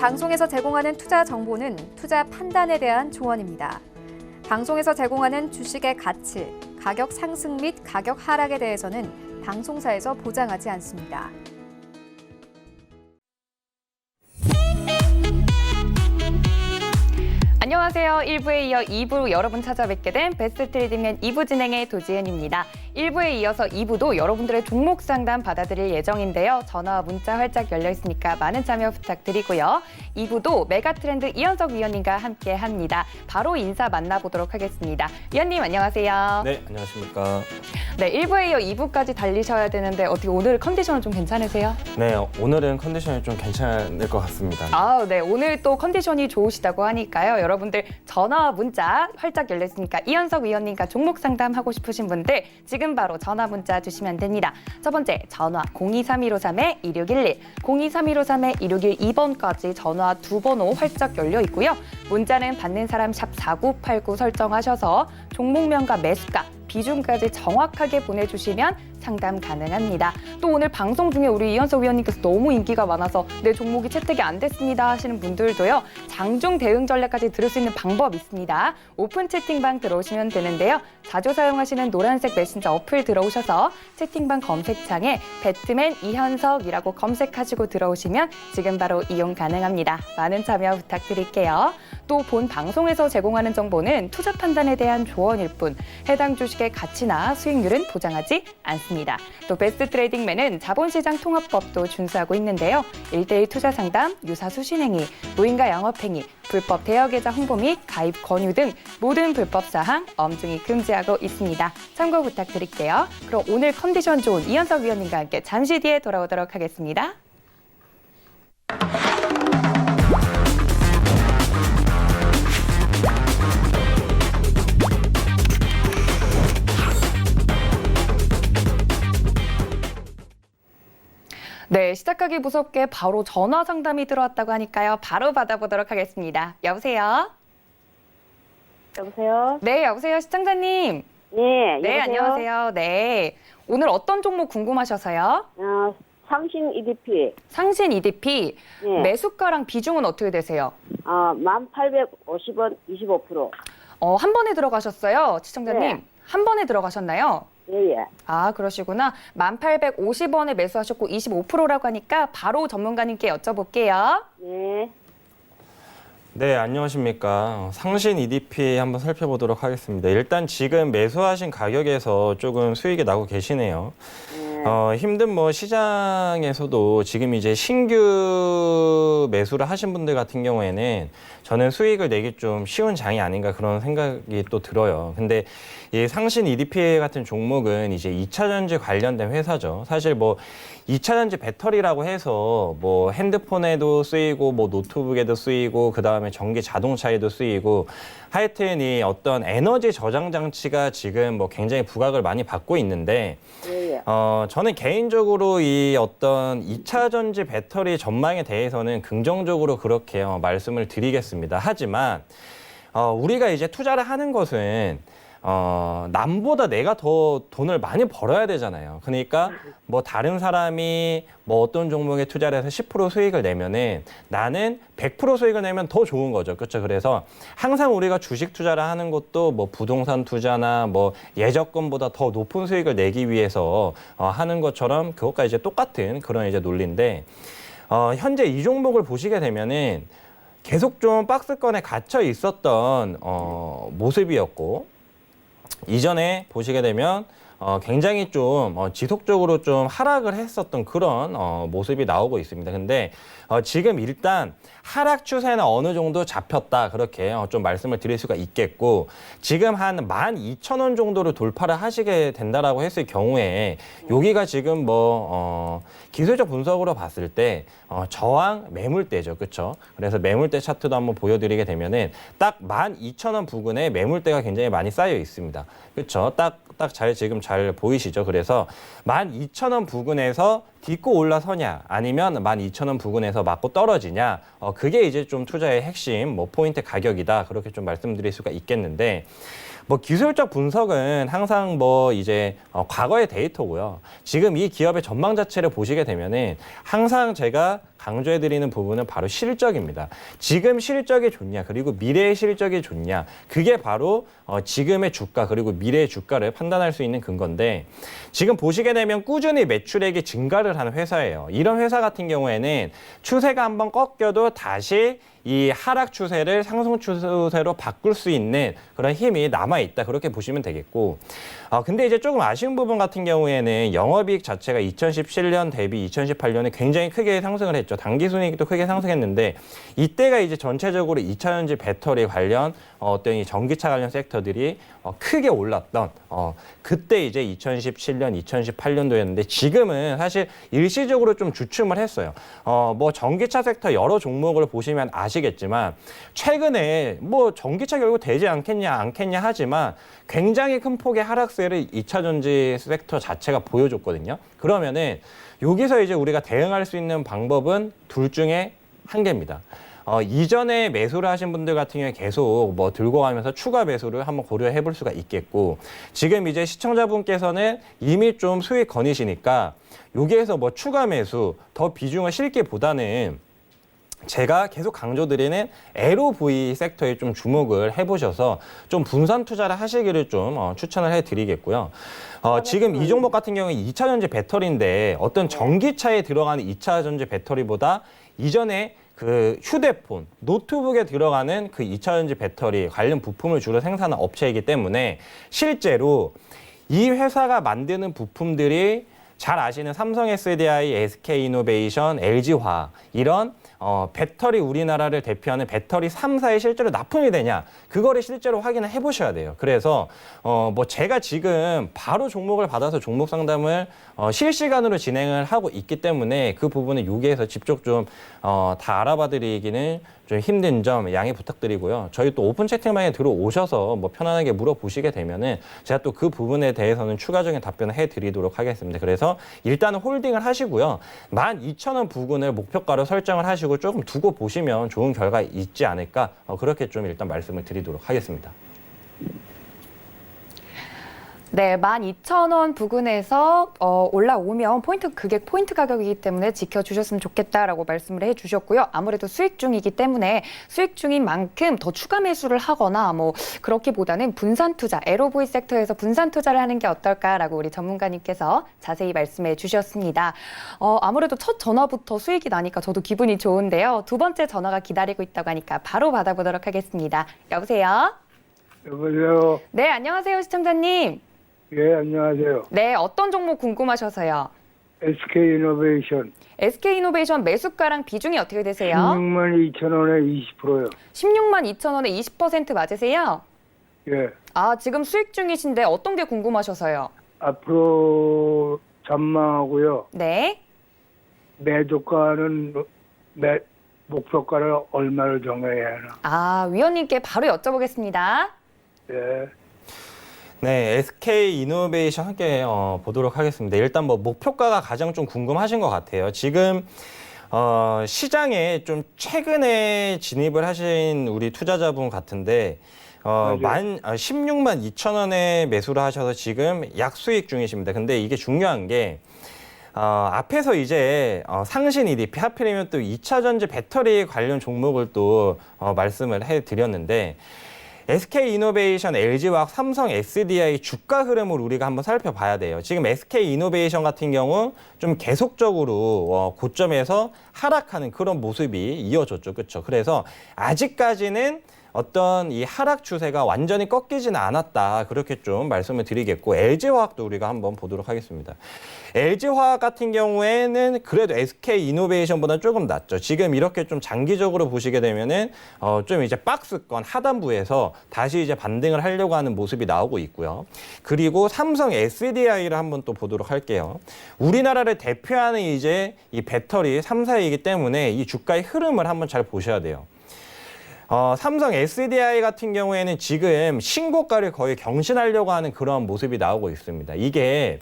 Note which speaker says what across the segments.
Speaker 1: 방송에서 제공하는 투자 정보는 투자 판단에 대한 조언입니다. 방송에서 제공하는 주식의 가치, 가격 상승 및 가격 하락에 대해서는 방송사에서 보장하지 않습니다.
Speaker 2: 안녕하세요. 1부에 이어 2부 여러분 찾아뵙게 된 베스트 트레이딩맨 2부 진행의 도지은입니다. 1부에 이어서 2부도 여러분들의 종목 상담 받아드릴 예정인데요. 전화와 문자 활짝 열려 있으니까 많은 참여 부탁드리고요. 2부도 메가트렌드 이현석 위원님과 함께합니다. 바로 인사 만나보도록 하겠습니다. 위원님 안녕하세요.
Speaker 3: 네, 안녕하십니까.
Speaker 2: 네, 1부에 이어 2부까지 달리셔야 되는데 어떻게 오늘 컨디션은 좀 괜찮으세요?
Speaker 3: 네, 오늘은 컨디션이 좀 괜찮을 것 같습니다.
Speaker 2: 네, 오늘 또 컨디션이 좋으시다고 하니까요. 여러분들 전화와 문자 활짝 열려 있으니까 이현석 위원님과 종목 상담하고 싶으신 분들 지금 바로 전화 문자 주시면 됩니다. 첫 번째 전화 023153-2611, 023153-2612번까지 전화 두 번호 활짝 열려 있고요. 문자는 받는 사람 샵 4989 설정하셔서 종목명과 매수가, 비중까지 정확하게 보내주시면 상담 가능합니다. 또 오늘 방송 중에 우리 이현석 위원님께서 너무 인기가 많아서 내 종목이 채택이 안 됐습니다 하시는 분들도요. 장중 대응 전략까지 들을 수 있는 방법 있습니다. 오픈 채팅방 들어오시면 되는데요. 자주 사용하시는 노란색 메신저 어플 들어오셔서 채팅방 검색창에 배트맨 이현석이라고 검색하시고 들어오시면 지금 바로 이용 가능합니다. 많은 참여 부탁드릴게요. 또 본 방송에서 제공하는 정보는 투자 판단에 대한 조언일 뿐 해당 주식의 가치나 수익률은 보장하지 않습니다. 또 베스트 트레이딩맨은 자본시장 통합법도 준수하고 있는데요. 1:1 투자 상담, 유사수 신행위, 무인가 영업행위, 불법 대여계좌 홍보 및 가입 권유 등 모든 불법 사항 엄중히 금지하고 있습니다. 참고 부탁드릴게요. 그럼 오늘 컨디션 좋은 이현석 위원님과 함께 잠시 뒤에 돌아오도록 하겠습니다. 네, 시작하기 무섭게 바로 전화 상담이 들어왔다고 하니까요. 바로 받아보도록 하겠습니다. 여보세요?
Speaker 4: 여보세요?
Speaker 2: 네, 여보세요, 시청자님.
Speaker 4: 네,
Speaker 2: 네,
Speaker 4: 여보세요?
Speaker 2: 안녕하세요. 네. 오늘 어떤 종목 궁금하셔서요?
Speaker 4: 상신 EDP.
Speaker 2: 상신 EDP.
Speaker 4: 네.
Speaker 2: 매수가랑 비중은 어떻게 되세요?
Speaker 4: 1,850원 25%.
Speaker 2: 한 번에 들어가셨어요, 시청자님.
Speaker 4: 네.
Speaker 2: 한 번에 들어가셨나요?
Speaker 4: 예, 예.
Speaker 2: 그러시구나. 1,850원에 매수하셨고 25%라고 하니까 바로 전문가님께 여쭤볼게요.
Speaker 4: 네.
Speaker 3: 네, 안녕하십니까. 상신 EDP 한번 살펴보도록 하겠습니다. 일단 지금 매수하신 가격에서 조금 수익이 나고 계시네요. 힘든 시장에서도 지금 이제 신규 매수를 하신 분들 같은 경우에는 저는 수익을 내기 좀 쉬운 장이 아닌가 그런 생각이 또 들어요. 근데 이 상신 EDP 같은 종목은 이제 2차 전지 관련된 회사죠. 사실 2차 전지 배터리라고 해서 핸드폰에도 쓰이고 노트북에도 쓰이고 그다음에 전기 자동차에도 쓰이고 하여튼 이 어떤 에너지 저장 장치가 지금 굉장히 부각을 많이 받고 있는데
Speaker 4: 예, 예.
Speaker 3: 저는 개인적으로 이 어떤 2차 전지 배터리 전망에 대해서는 긍정적으로 그렇게 말씀을 드리겠습니다. 하지만 우리가 이제 투자를 하는 것은 남보다 내가 더 돈을 많이 벌어야 되잖아요. 그러니까 다른 사람이 어떤 종목에 투자를 해서 10% 수익을 내면은 나는 100% 수익을 내면 더 좋은 거죠. 그렇죠? 그래서 항상 우리가 주식 투자를 하는 것도 부동산 투자나 예적금보다 더 높은 수익을 내기 위해서 하는 것처럼 그것과 이제 똑같은 그런 이제 논리인데 현재 이 종목을 보시게 되면은 계속 좀 박스권에 갇혀 있었던 모습이었고 이전에 보시게 되면 굉장히 좀 지속적으로 좀 하락을 했었던 그런 모습이 나오고 있습니다. 근데 지금 일단 하락 추세는 어느 정도 잡혔다 그렇게 좀 말씀을 드릴 수가 있겠고 지금 한 12,000원 정도를 돌파를 하시게 된다라고 했을 경우에 여기가 지금 기술적 분석으로 봤을 때 저항 매물대죠. 그렇죠? 그래서 매물대 차트도 한번 보여드리게 되면은 딱 12,000원 부근에 매물대가 굉장히 많이 쌓여 있습니다. 그렇죠? 지금 잘 보이시죠? 그래서 12,000원 부근에서 딛고 올라서냐 아니면 12,000원 부근에서 맞고 떨어지냐 그게 이제 좀 투자의 핵심 뭐 포인트 가격이다 그렇게 좀 말씀드릴 수가 있겠는데 뭐 기술적 분석은 항상 뭐 이제 과거의 데이터고요. 지금 이 기업의 전망 자체를 보시게 되면은 항상 제가 강조해드리는 부분은 바로 실적입니다. 지금 실적이 좋냐 그리고 미래의 실적이 좋냐 그게 바로 지금의 주가 그리고 미래의 주가를 판단할 수 있는 근거인데 지금 보시게 되면 꾸준히 매출액이 증가를 하는 회사예요. 이런 회사 같은 경우에는 추세가 한번 꺾여도 다시 이 하락 추세를 상승 추세로 바꿀 수 있는 그런 힘이 남아있다. 그렇게 보시면 되겠고. 근데 이제 조금 아쉬운 부분 같은 경우에는 영업이익 자체가 2017년 대비 2018년에 굉장히 크게 상승을 했죠. 당기순이익도 크게 상승했는데 이때가 이제 전체적으로 2차전지 배터리 관련 어떤 이 전기차 관련 섹터들이 크게 올랐던 그때 이제 2017년, 2018년도였는데 지금은 사실 일시적으로 좀 주춤을 했어요. 뭐 전기차 섹터 여러 종목을 보시면 아시겠지만 최근에 뭐 전기차 결국 되지 않겠냐 하지만 굉장히 큰 폭의 하락세를 2차전지 섹터 자체가 보여줬거든요. 그러면은 여기서 이제 우리가 대응할 수 있는 방법은 둘 중에 한 개입니다. 이전에 매수를 하신 분들 같은 경우에 계속 뭐 들고 가면서 추가 매수를 한번 고려해 볼 수가 있겠고 지금 이제 시청자분께서는 이미 좀 수익 거니시니까 여기에서 뭐 추가 매수 더 비중을 실기보다는 제가 계속 강조드리는 LOV 섹터에 좀 주목을 해보셔서 좀 분산 투자를 하시기를 좀 추천을 해드리겠고요. 지금 이 종목 같은 경우에 2차전지 배터리인데 어떤 전기차에 들어가는 2차전지 배터리보다 이전에 그 휴대폰, 노트북에 들어가는 그 2차전지 배터리 관련 부품을 주로 생산한 업체이기 때문에 실제로 이 회사가 만드는 부품들이 잘 아시는 삼성 SDI, SK이노베이션, LG화학 이런 배터리 우리나라를 대표하는 배터리 3사에 실제로 납품이 되냐 그거를 실제로 확인을 해보셔야 돼요. 그래서 뭐 제가 지금 바로 종목을 받아서 종목 상담을 실시간으로 진행을 하고 있기 때문에 그 부분은 여기에서 직접 좀 다 알아봐드리기는 좀 힘든 점 양해 부탁드리고요. 저희 또 오픈 채팅방에 들어오셔서 뭐 편안하게 물어보시게 되면은 제가 또 그 부분에 대해서는 추가적인 답변을 해드리도록 하겠습니다. 그래서 일단은 홀딩을 하시고요. 12,000원 부근을 목표가로 설정을 하시고 조금 두고 보시면 좋은 결과 있지 않을까 그렇게 좀 일단 말씀을 드리도록 하겠습니다.
Speaker 2: 네, 12,000원 부근에서 올라오면 그게 포인트 가격이기 때문에 지켜주셨으면 좋겠다라고 말씀을 해주셨고요. 아무래도 수익 중이기 때문에 수익 중인 만큼 더 추가 매수를 하거나 뭐 그렇기보다는 분산 투자, LOV 섹터에서 분산 투자를 하는 게 어떨까라고 우리 전문가님께서 자세히 말씀해 주셨습니다. 아무래도 첫 전화부터 수익이 나니까 저도 기분이 좋은데요. 두 번째 전화가 기다리고 있다고 하니까 바로 받아보도록 하겠습니다. 여보세요?
Speaker 5: 여보세요.
Speaker 2: 네, 안녕하세요, 시청자님.
Speaker 5: 예, 안녕하세요.
Speaker 2: 네, 어떤 종목 궁금하셔서요?
Speaker 5: SK이노베이션.
Speaker 2: SK이노베이션 매수가랑 비중이 어떻게 되세요?
Speaker 5: 16만 2천 원에 20%요.
Speaker 2: 16만 2천 원에 20% 맞으세요?
Speaker 5: 예.
Speaker 2: 아, 지금 수익 중이신데 어떤 게 궁금하셔서요?
Speaker 5: 앞으로 전망하고요.
Speaker 2: 네.
Speaker 5: 매도가는 목표가를 얼마를 정해야 하나.
Speaker 2: 아, 위원님께 바로 여쭤보겠습니다.
Speaker 5: 예.
Speaker 3: 네, SK이노베이션 함께 보도록 하겠습니다. 일단 뭐 목표가가 가장 좀 궁금하신 것 같아요. 지금 시장에 좀 최근에 진입을 하신 우리 투자자분 같은데 16만 2천 원에 매수를 하셔서 지금 약수익 중이십니다. 근데 이게 중요한 게 앞에서 이제 상신 EDP 하필이면 또 2차전지 배터리 관련 종목을 또 말씀을 해드렸는데 SK이노베이션, LG화학, 삼성 SDI 주가 흐름을 우리가 한번 살펴봐야 돼요. 지금 SK이노베이션 같은 경우 좀 계속적으로 고점에서 하락하는 그런 모습이 이어졌죠. 그렇죠? 그래서 아직까지는 어떤 이 하락 추세가 완전히 꺾이지는 않았다. 그렇게 좀 말씀을 드리겠고 LG화학도 우리가 한번 보도록 하겠습니다. LG화학 같은 경우에는 그래도 SK이노베이션보다 조금 낫죠. 지금 이렇게 좀 장기적으로 보시게 되면은 좀 이제 박스권 하단부에서 다시 이제 반등을 하려고 하는 모습이 나오고 있고요. 그리고 삼성 SDI를 한번 또 보도록 할게요. 우리나라를 대표하는 이제 이 배터리 3사이기 때문에 이 주가의 흐름을 한번 잘 보셔야 돼요. 삼성 SDI 같은 경우에는 지금 신고가를 거의 경신하려고 하는 그런 모습이 나오고 있습니다. 이게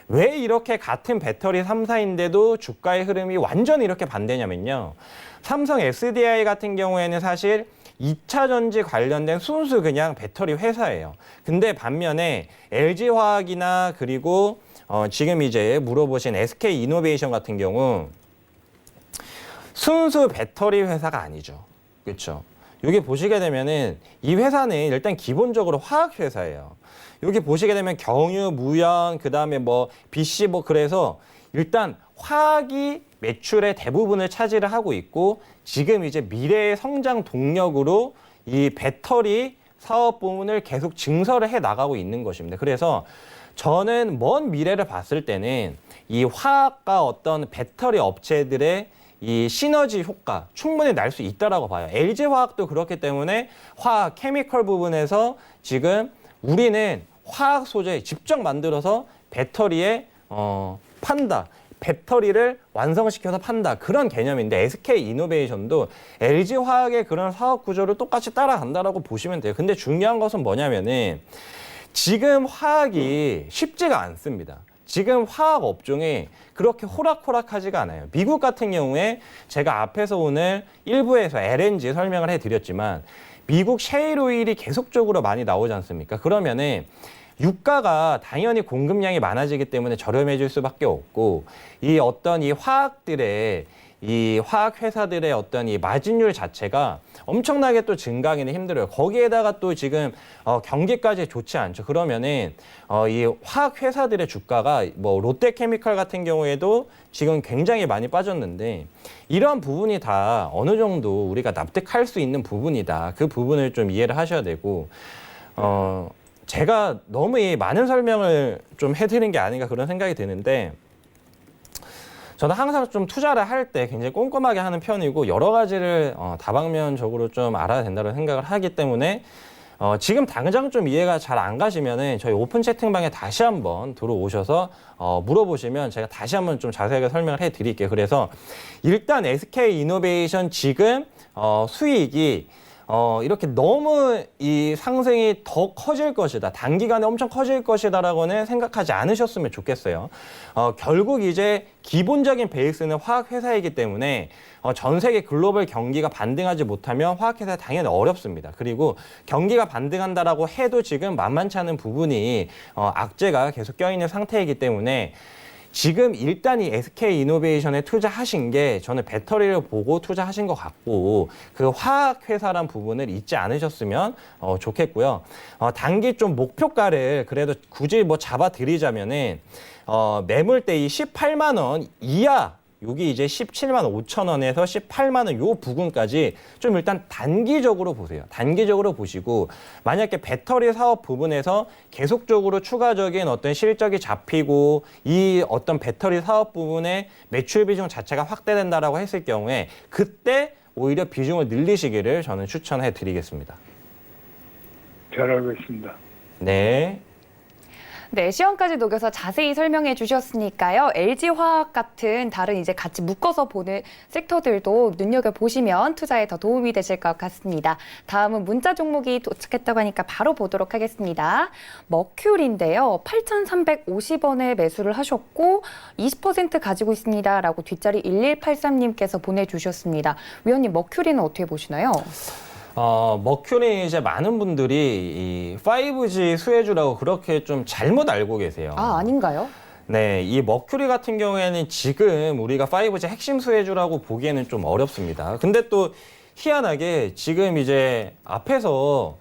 Speaker 3: 왜 이렇게 같은 배터리 3사인데도 주가의 흐름이 완전히 이렇게 반대냐면요. 삼성 SDI 같은 경우에는 사실 2차 전지 관련된 순수 그냥 배터리 회사예요. 근데 반면에 LG화학이나 그리고 지금 이제 물어보신 SK이노베이션 같은 경우 순수 배터리 회사가 아니죠. 그렇죠? 여기 보시게 되면은 이 회사는 일단 기본적으로 화학 회사예요. 여기 보시게 되면 경유, 무연, 그다음에 뭐 BC 뭐 그래서 일단 화학이 매출의 대부분을 차지를 하고 있고 지금 이제 미래의 성장 동력으로 이 배터리 사업 부문을 계속 증설을 해 나가고 있는 것입니다. 그래서 저는 먼 미래를 봤을 때는 이 화학과 어떤 배터리 업체들의 이 시너지 효과 충분히 날 수 있다라고 봐요. LG화학도 그렇기 때문에 화학, 케미컬 부분에서 지금 우리는 화학 소재 직접 만들어서 배터리에 판다. 배터리를 완성시켜서 판다. 그런 개념인데 SK이노베이션도 LG화학의 그런 사업 구조를 똑같이 따라간다라고 보시면 돼요. 근데 중요한 것은 뭐냐면은 지금 화학이 쉽지가 않습니다. 지금 화학 업종이 그렇게 호락호락하지가 않아요. 미국 같은 경우에 제가 앞에서 오늘 일부에서 LNG 설명을 해드렸지만 미국 셰일 오일이 계속적으로 많이 나오지 않습니까? 그러면은 유가가 당연히 공급량이 많아지기 때문에 저렴해질 수밖에 없고 이 어떤 이 화학들의 이 화학 회사들의 어떤 이 마진율 자체가 엄청나게 또 증가하기는 힘들어요. 거기에다가 또 지금 경기까지 좋지 않죠. 그러면은 이 화학 회사들의 주가가 뭐 롯데케미칼 같은 경우에도 지금 굉장히 많이 빠졌는데 이런 부분이 다 어느 정도 우리가 납득할 수 있는 부분이다. 그 부분을 좀 이해를 하셔야 되고 제가 너무 이 많은 설명을 좀 해드린 게 아닌가 그런 생각이 드는데 저는 항상 좀 투자를 할 때 굉장히 꼼꼼하게 하는 편이고 여러 가지를 다방면적으로 좀 알아야 된다고 생각을 하기 때문에 지금 당장 좀 이해가 잘 안 가시면은 저희 오픈 채팅방에 다시 한번 들어오셔서 물어보시면 제가 다시 한번 좀 자세하게 설명을 해드릴게요. 그래서 일단 SK이노베이션 지금 수익이 이렇게 너무 이 상승이 더 커질 것이다. 단기간에 엄청 커질 것이다라고는 생각하지 않으셨으면 좋겠어요. 결국 이제 기본적인 베이스는 화학 회사이기 때문에 전 세계 글로벌 경기가 반등하지 못하면 화학 회사 당연히 어렵습니다. 그리고 경기가 반등한다라고 해도 지금 만만치 않은 부분이 악재가 계속 껴있는 상태이기 때문에 지금 일단 이 SK이노베이션에 투자하신 게 저는 배터리를 보고 투자하신 것 같고 그 화학회사란 부분을 잊지 않으셨으면 좋겠고요. 단기 좀 목표가를 그래도 굳이 뭐 잡아드리자면은 매물대 이 18만 원 이하 여기 이제 17만 5천 원에서 18만 원 요 부분까지 좀 일단 단기적으로 보세요. 단기적으로 보시고 만약에 배터리 사업 부분에서 계속적으로 추가적인 어떤 실적이 잡히고 이 어떤 배터리 사업 부분의 매출 비중 자체가 확대된다라고 했을 경우에 그때 오히려 비중을 늘리시기를 저는 추천해 드리겠습니다.
Speaker 5: 잘 알겠습니다.
Speaker 3: 네.
Speaker 2: 네, 시험까지 녹여서 자세히 설명해 주셨으니까요. LG화학 같은 다른 이제 같이 묶어서 보는 섹터들도 눈여겨보시면 투자에 더 도움이 되실 것 같습니다. 다음은 문자 종목이 도착했다고 하니까 바로 보도록 하겠습니다. 머큐리인데요. 8,350원에 매수를 하셨고 20% 가지고 있습니다. 라고 뒷자리 1183님께서 보내주셨습니다. 위원님, 머큐리는 어떻게 보시나요?
Speaker 3: 머큐리 이제 많은 분들이 이 5G 수혜주라고 그렇게 좀 잘못 알고 계세요.
Speaker 2: 아, 아닌가요?
Speaker 3: 네, 이 머큐리 같은 경우에는 지금 우리가 5G 핵심 수혜주라고 보기에는 좀 어렵습니다. 근데 또 희한하게 지금 이제 앞에서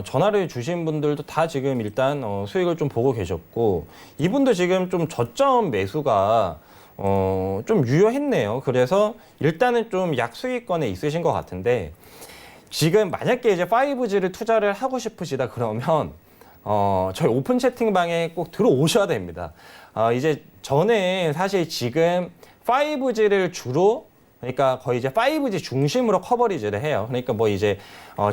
Speaker 3: 전화를 주신 분들도 다 지금 일단 수익을 좀 보고 계셨고 이분도 지금 좀 저점 매수가 좀 유효했네요. 그래서 일단은 좀 약수익권에 있으신 것 같은데 지금 만약에 이제 5G를 투자를 하고 싶으시다 그러면 저희 오픈 채팅방에 꼭 들어오셔야 됩니다. 이제 저는 사실 지금 5G를 주로 그러니까 거의 이제 5G 중심으로 커버리지를 해요. 그러니까 뭐 이제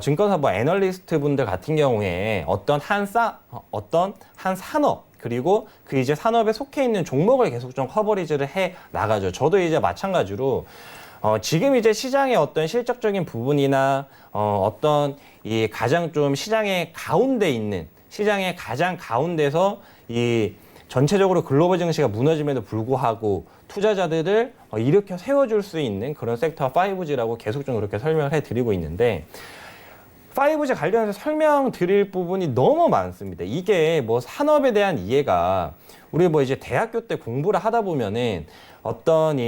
Speaker 3: 증권사 뭐 애널리스트 분들 같은 경우에 어떤 한 산업 그리고 그 이제 산업에 속해 있는 종목을 계속 좀 커버리지를 해 나가죠. 저도 이제 마찬가지로 지금 이제 시장의 어떤 실적적인 부분이나 어떤 이 가장 좀 시장의 가운데 있는 시장의 가장 가운데서 이 전체적으로 글로벌 증시가 무너짐에도 불구하고 투자자들을 일으켜 세워줄 수 있는 그런 섹터가 5G라고 계속 좀 그렇게 설명을 해드리고 있는데 5G 관련해서 설명드릴 부분이 너무 많습니다. 이게 뭐 산업에 대한 이해가 우리 뭐 이제 대학교 때 공부를 하다 보면은 어떤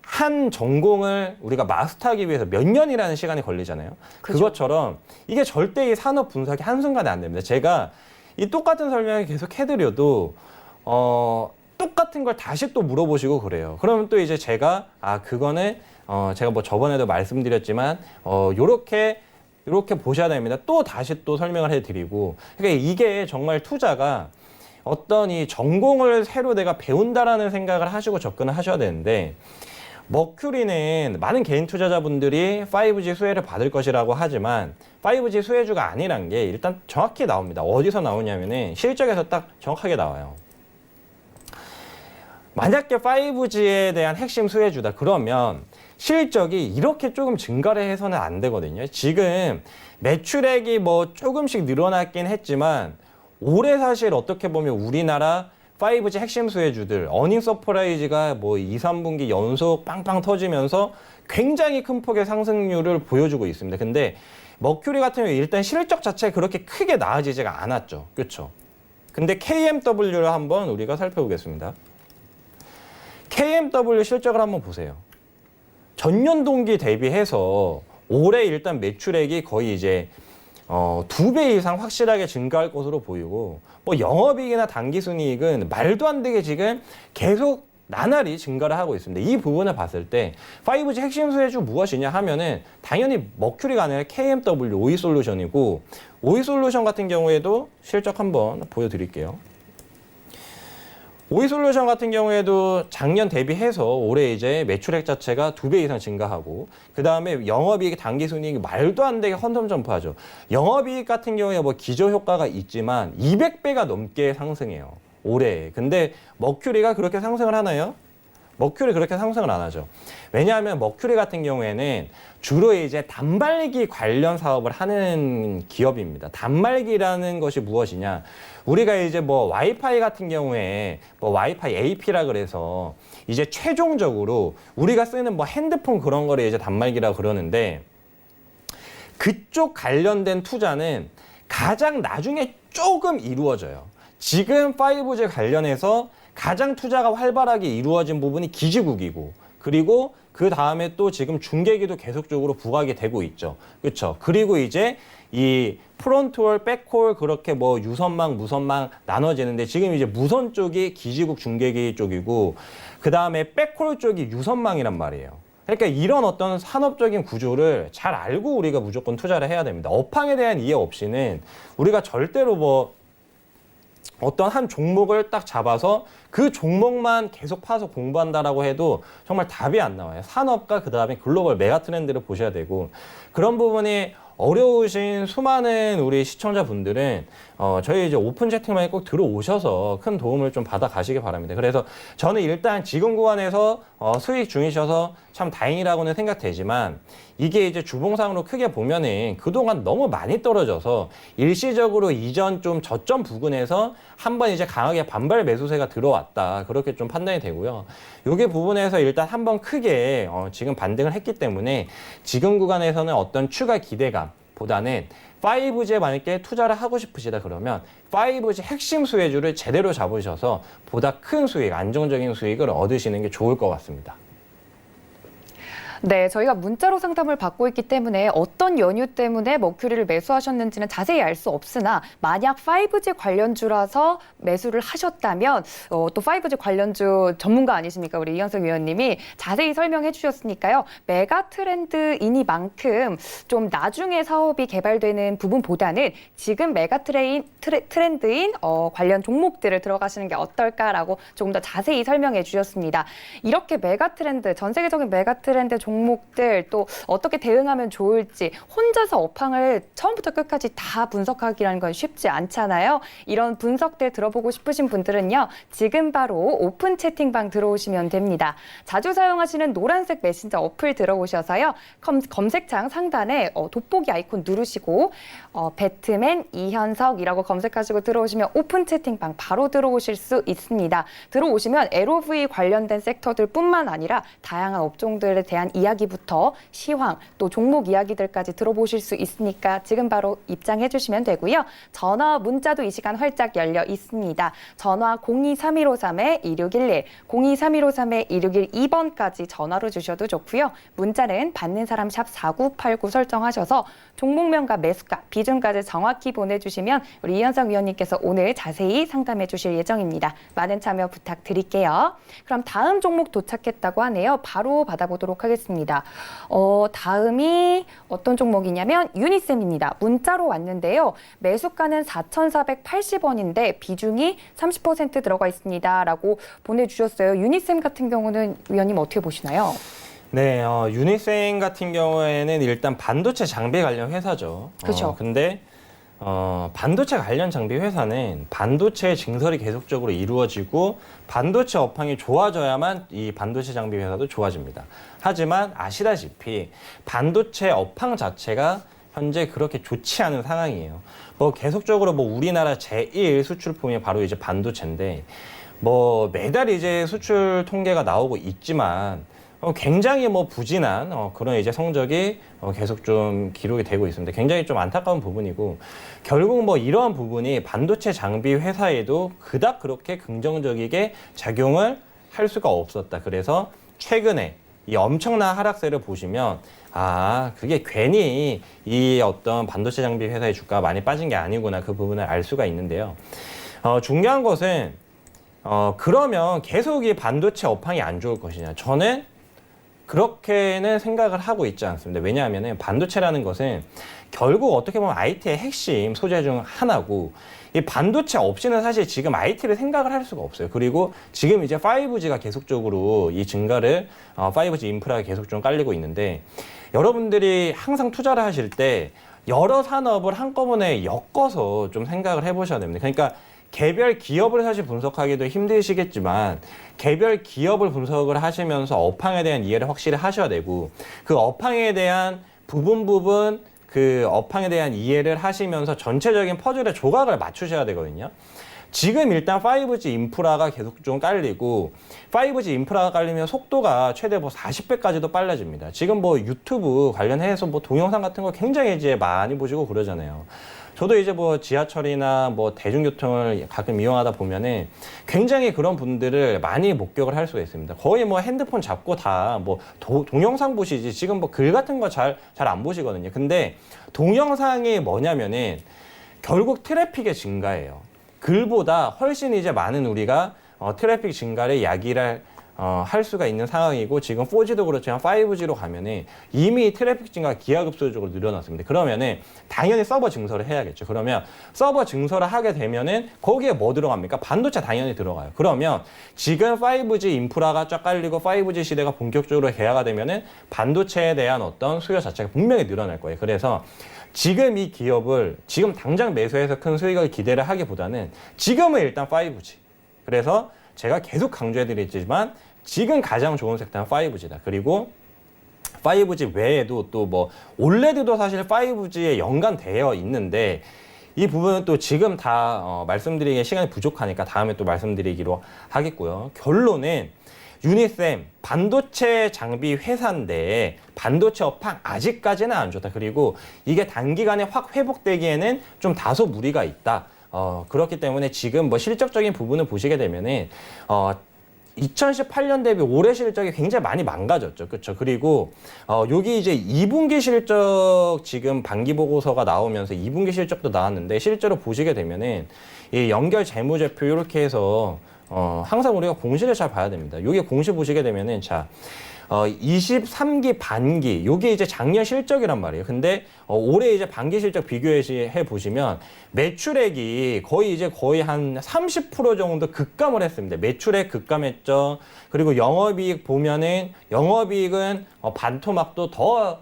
Speaker 3: 한 전공을 우리가 마스터하기 위해서 몇 년이라는 시간이 걸리잖아요.
Speaker 2: 그죠.
Speaker 3: 그것처럼 이게 절대 이 산업 분석이 한순간에 안 됩니다. 제가 이 똑같은 설명을 계속 해드려도 똑같은 걸 다시 또 물어보시고 그래요. 그러면 또 이제 제가 그거는 제가 뭐 저번에도 말씀드렸지만 요렇게 보셔야 됩니다. 또 다시 또 설명을 해드리고 그러니까 이게 정말 투자가 어떤 이 전공을 새로 내가 배운다라는 생각을 하시고 접근을 하셔야 되는데 머큐리는 많은 개인 투자자분들이 5G 수혜를 받을 것이라고 하지만 5G 수혜주가 아니란 게 일단 정확히 나옵니다. 어디서 나오냐면은 실적에서 딱 정확하게 나와요. 만약에 5G에 대한 핵심 수혜주다 그러면 실적이 이렇게 조금 증가를 해서는 안 되거든요. 지금 매출액이 뭐 조금씩 늘어났긴 했지만 올해 사실 어떻게 보면 우리나라 5G 핵심 수혜주들 어닝 서프라이즈가 뭐 2, 3분기 연속 빵빵 터지면서 굉장히 큰 폭의 상승률을 보여주고 있습니다. 근데 머큐리 같은 경우 일단 실적 자체가 그렇게 크게 나아지지가 않았죠. 그렇죠? 근데 KMW를 한번 우리가 살펴보겠습니다. KMW 실적을 한번 보세요. 전년 동기 대비해서 올해 일단 매출액이 거의 이제 2배 이상 확실하게 증가할 것으로 보이고 뭐 영업이익이나 당기순이익은 말도 안 되게 지금 계속 나날이 증가를 하고 있습니다. 이 부분을 봤을 때 5G 핵심 수혜주 무엇이냐 하면은 당연히 머큐리가 아니라 KMW 오이솔루션이고 오이솔루션 같은 경우에도 실적 한번 보여드릴게요. 오이솔루션 같은 경우에도 작년 대비해서 올해 이제 매출액 자체가 2배 이상 증가하고 그 다음에 영업이익 당기순이익이 말도 안 되게 헌덤 점프하죠. 영업이익 같은 경우에 뭐 기저효과가 있지만 200배가 넘게 상승해요. 올해. 근데 머큐리가 그렇게 상승을 하나요? 머큐리 그렇게 상승을 안 하죠. 왜냐하면 머큐리 같은 경우에는 주로 이제 단말기 관련 사업을 하는 기업입니다. 단말기라는 것이 무엇이냐? 우리가 이제 뭐 와이파이 같은 경우에 뭐 와이파이 AP라 그래서 이제 최종적으로 우리가 쓰는 뭐 핸드폰 그런 거를 이제 단말기라고 그러는데 그쪽 관련된 투자는 가장 나중에 조금 이루어져요. 지금 5G 관련해서 가장 투자가 활발하게 이루어진 부분이 기지국이고 그리고 그 다음에 또 지금 중계기도 계속적으로 부각이 되고 있죠. 그렇죠? 그리고 이제 이 프론트홀, 백홀 그렇게 뭐 유선망, 무선망 나눠지는데 지금 이제 무선 쪽이 기지국 중계기 쪽이고 그 다음에 백홀 쪽이 유선망이란 말이에요. 그러니까 이런 어떤 산업적인 구조를 잘 알고 우리가 무조건 투자를 해야 됩니다. 업황에 대한 이해 없이는 우리가 절대로 뭐 어떤 한 종목을 딱 잡아서 그 종목만 계속 파서 공부한다라고 해도 정말 답이 안 나와요. 산업과 그 다음에 글로벌 메가 트렌드를 보셔야 되고 그런 부분이 어려우신 수많은 우리 시청자분들은 저희 이제 오픈 채팅방에 꼭 들어오셔서 큰 도움을 좀 받아 가시기 바랍니다. 그래서 저는 일단 지금 구간에서 수익 중이셔서 참 다행이라고는 생각되지만 이게 이제 주봉상으로 크게 보면은 그동안 너무 많이 떨어져서 일시적으로 이전 좀 저점 부근에서 한번 이제 강하게 반발 매수세가 들어왔다. 그렇게 좀 판단이 되고요. 요게 부분에서 일단 한번 크게 지금 반등을 했기 때문에 지금 구간에서는 어떤 추가 기대감 보다는 5G에 만약에 투자를 하고 싶으시다 그러면 5G 핵심 수혜주를 제대로 잡으셔서 보다 큰 수익, 안정적인 수익을 얻으시는 게 좋을 것 같습니다.
Speaker 2: 네, 저희가 문자로 상담을 받고 있기 때문에 어떤 연유 때문에 머큐리를 매수하셨는지는 자세히 알 수 없으나 만약 5G 관련주라서 매수를 하셨다면 또 5G 관련주 전문가 아니십니까? 우리 이현석 위원님이 자세히 설명해 주셨으니까요. 메가 트렌드이니만큼 좀 나중에 사업이 개발되는 부분보다는 지금 메가 트렌드인 관련 종목들을 들어가시는 게 어떨까라고 조금 더 자세히 설명해 주셨습니다. 이렇게 메가 트렌드, 전 세계적인 메가 트렌드 종목들 또 어떻게 대응하면 좋을지 혼자서 업황을 처음부터 끝까지 다 분석하기라는 건 쉽지 않잖아요. 이런 분석들 들어보고 싶으신 분들은요. 지금 바로 오픈 채팅방 들어오시면 됩니다. 자주 사용하시는 노란색 메신저 어플 들어오셔서요. 검색창 상단에 돋보기 아이콘 누르시고 배트맨 이현석이라고 검색하시고 들어오시면 오픈 채팅방 바로 들어오실 수 있습니다. 들어오시면 LOV 관련된 섹터들 뿐만 아니라 다양한 업종들에 대한 이야기부터 시황 또 종목 이야기들까지 들어보실 수 있으니까 지금 바로 입장해 주시면 되고요. 전화 문자도 이 시간 활짝 열려 있습니다. 전화 023153-2611, 023153-2612번까지 전화로 주셔도 좋고요. 문자는 받는 사람 샵 4989 설정하셔서 종목명과 매수가, 비중까지 정확히 보내주시면 우리 이현석 위원님께서 오늘 자세히 상담해 주실 예정입니다. 많은 참여 부탁드릴게요. 그럼 다음 종목 도착했다고 하네요. 바로 받아보도록 하겠습니다. 다음이 어떤 종목이냐면 유니셈입니다. 문자로 왔는데요. 매수가는 4,480원인데 비중이 30% 들어가 있습니다. 라고 보내주셨어요. 유니셈 같은 경우는 위원님 어떻게 보시나요?
Speaker 3: 네, 유니셈 같은 경우에는 일단 반도체 장비 관련 회사죠.
Speaker 2: 그렇죠.
Speaker 3: 근데 반도체 관련 장비 회사는 반도체 증설이 계속적으로 이루어지고 반도체 업황이 좋아져야만 이 반도체 장비 회사도 좋아집니다. 하지만 아시다시피 반도체 업황 자체가 현재 그렇게 좋지 않은 상황이에요. 뭐 계속적으로 뭐 우리나라 제1 수출품이 바로 이제 반도체인데 뭐 매달 이제 수출 통계가 나오고 있지만 굉장히 뭐 부진한 그런 이제 성적이 계속 좀 기록이 되고 있습니다. 굉장히 좀 안타까운 부분이고 결국 뭐 이러한 부분이 반도체 장비 회사에도 그닥 그렇게 긍정적이게 작용을 할 수가 없었다. 그래서 최근에 이 엄청난 하락세를 보시면 그게 괜히 이 어떤 반도체 장비 회사의 주가가 많이 빠진 게 아니구나 그 부분을 알 수가 있는데요. 중요한 것은 그러면 계속 이 반도체 업황이 안 좋을 것이냐? 저는 그렇게는 생각을 하고 있지 않습니다. 왜냐하면 반도체라는 것은 결국 어떻게 보면 IT의 핵심 소재 중 하나고 이 반도체 없이는 사실 지금 IT를 생각을 할 수가 없어요. 그리고 지금 이제 5G가 계속적으로 이 증가를 5G 인프라가 계속 좀 깔리고 있는데 여러분들이 항상 투자를 하실 때 여러 산업을 한꺼번에 엮어서 좀 생각을 해보셔야 됩니다. 그러니까 개별 기업을 사실 분석하기도 힘드시겠지만 개별 기업을 분석을 하시면서 업황에 대한 이해를 확실히 하셔야 되고 그 업황에 대한 부분 그 업황에 대한 이해를 하시면서 전체적인 퍼즐의 조각을 맞추셔야 되거든요. 지금 일단 5G 인프라가 계속 좀 깔리고 5G 인프라가 깔리면 속도가 최대 뭐 40배까지도 빨라집니다. 지금 뭐 유튜브 관련해서 뭐 동영상 같은 거 굉장히 이제 많이 보시고 그러잖아요. 저도 이제 뭐 지하철이나 뭐 대중교통을 가끔 이용하다 보면은 굉장히 그런 분들을 많이 목격을 할 수가 있습니다. 거의 뭐 핸드폰 잡고 다 뭐 동영상 보시지 지금 뭐 글 같은 거 잘 안 보시거든요. 근데 동영상이 뭐냐면은 결국 트래픽의 증가예요. 글보다 훨씬 이제 많은 우리가 트래픽 증가를 야기를 할 수가 있는 상황이고 지금 4G도 그렇지만 5G로 가면은 이미 트래픽 증가가 기하급수적으로 늘어났습니다. 그러면은 당연히 서버 증설을 해야겠죠. 그러면 서버 증설을 하게 되면은 거기에 뭐 들어갑니까? 반도체 당연히 들어가요. 그러면 지금 5G 인프라가 쫙 깔리고 5G 시대가 본격적으로 개화가 되면은 반도체에 대한 어떤 수요 자체가 분명히 늘어날 거예요. 그래서 지금 이 기업을 지금 당장 매수해서 큰 수익을 기대를 하기보다는 지금은 일단 5G. 그래서 제가 계속 강조해드리지만 지금 가장 좋은 섹터는 5G다. 그리고 5G 외에도 또 뭐 올레드도 사실 5G에 연관되어 있는데 이 부분은 또 지금 다 말씀드리기에 시간이 부족하니까 다음에 또 말씀드리기로 하겠고요. 결론은 유니셈 반도체 장비 회사인데 반도체 업황 아직까지는 안 좋다. 그리고 이게 단기간에 확 회복되기에는 좀 다소 무리가 있다. 그렇기 때문에 지금 뭐 실적적인 부분을 보시게 되면은 2018년 대비 올해 실적이 굉장히 많이 망가졌죠. 그렇죠? 그리고 여기 이제 2분기 실적 지금 반기 보고서가 나오면서 2분기 실적도 나왔는데 실제로 보시게 되면은 이 연결 재무제표 이렇게 해서 항상 우리가 공시를 잘 봐야 됩니다. 여기 공시 보시게 되면은 자 23기 반기 요게 이제 작년 실적이란 말이에요. 근데 올해 이제 반기 실적 비교해 보시면 매출액이 거의 한 30% 정도 급감을 했습니다. 매출액 급감했죠. 그리고 영업이익 보면은 영업이익은 반토막도 더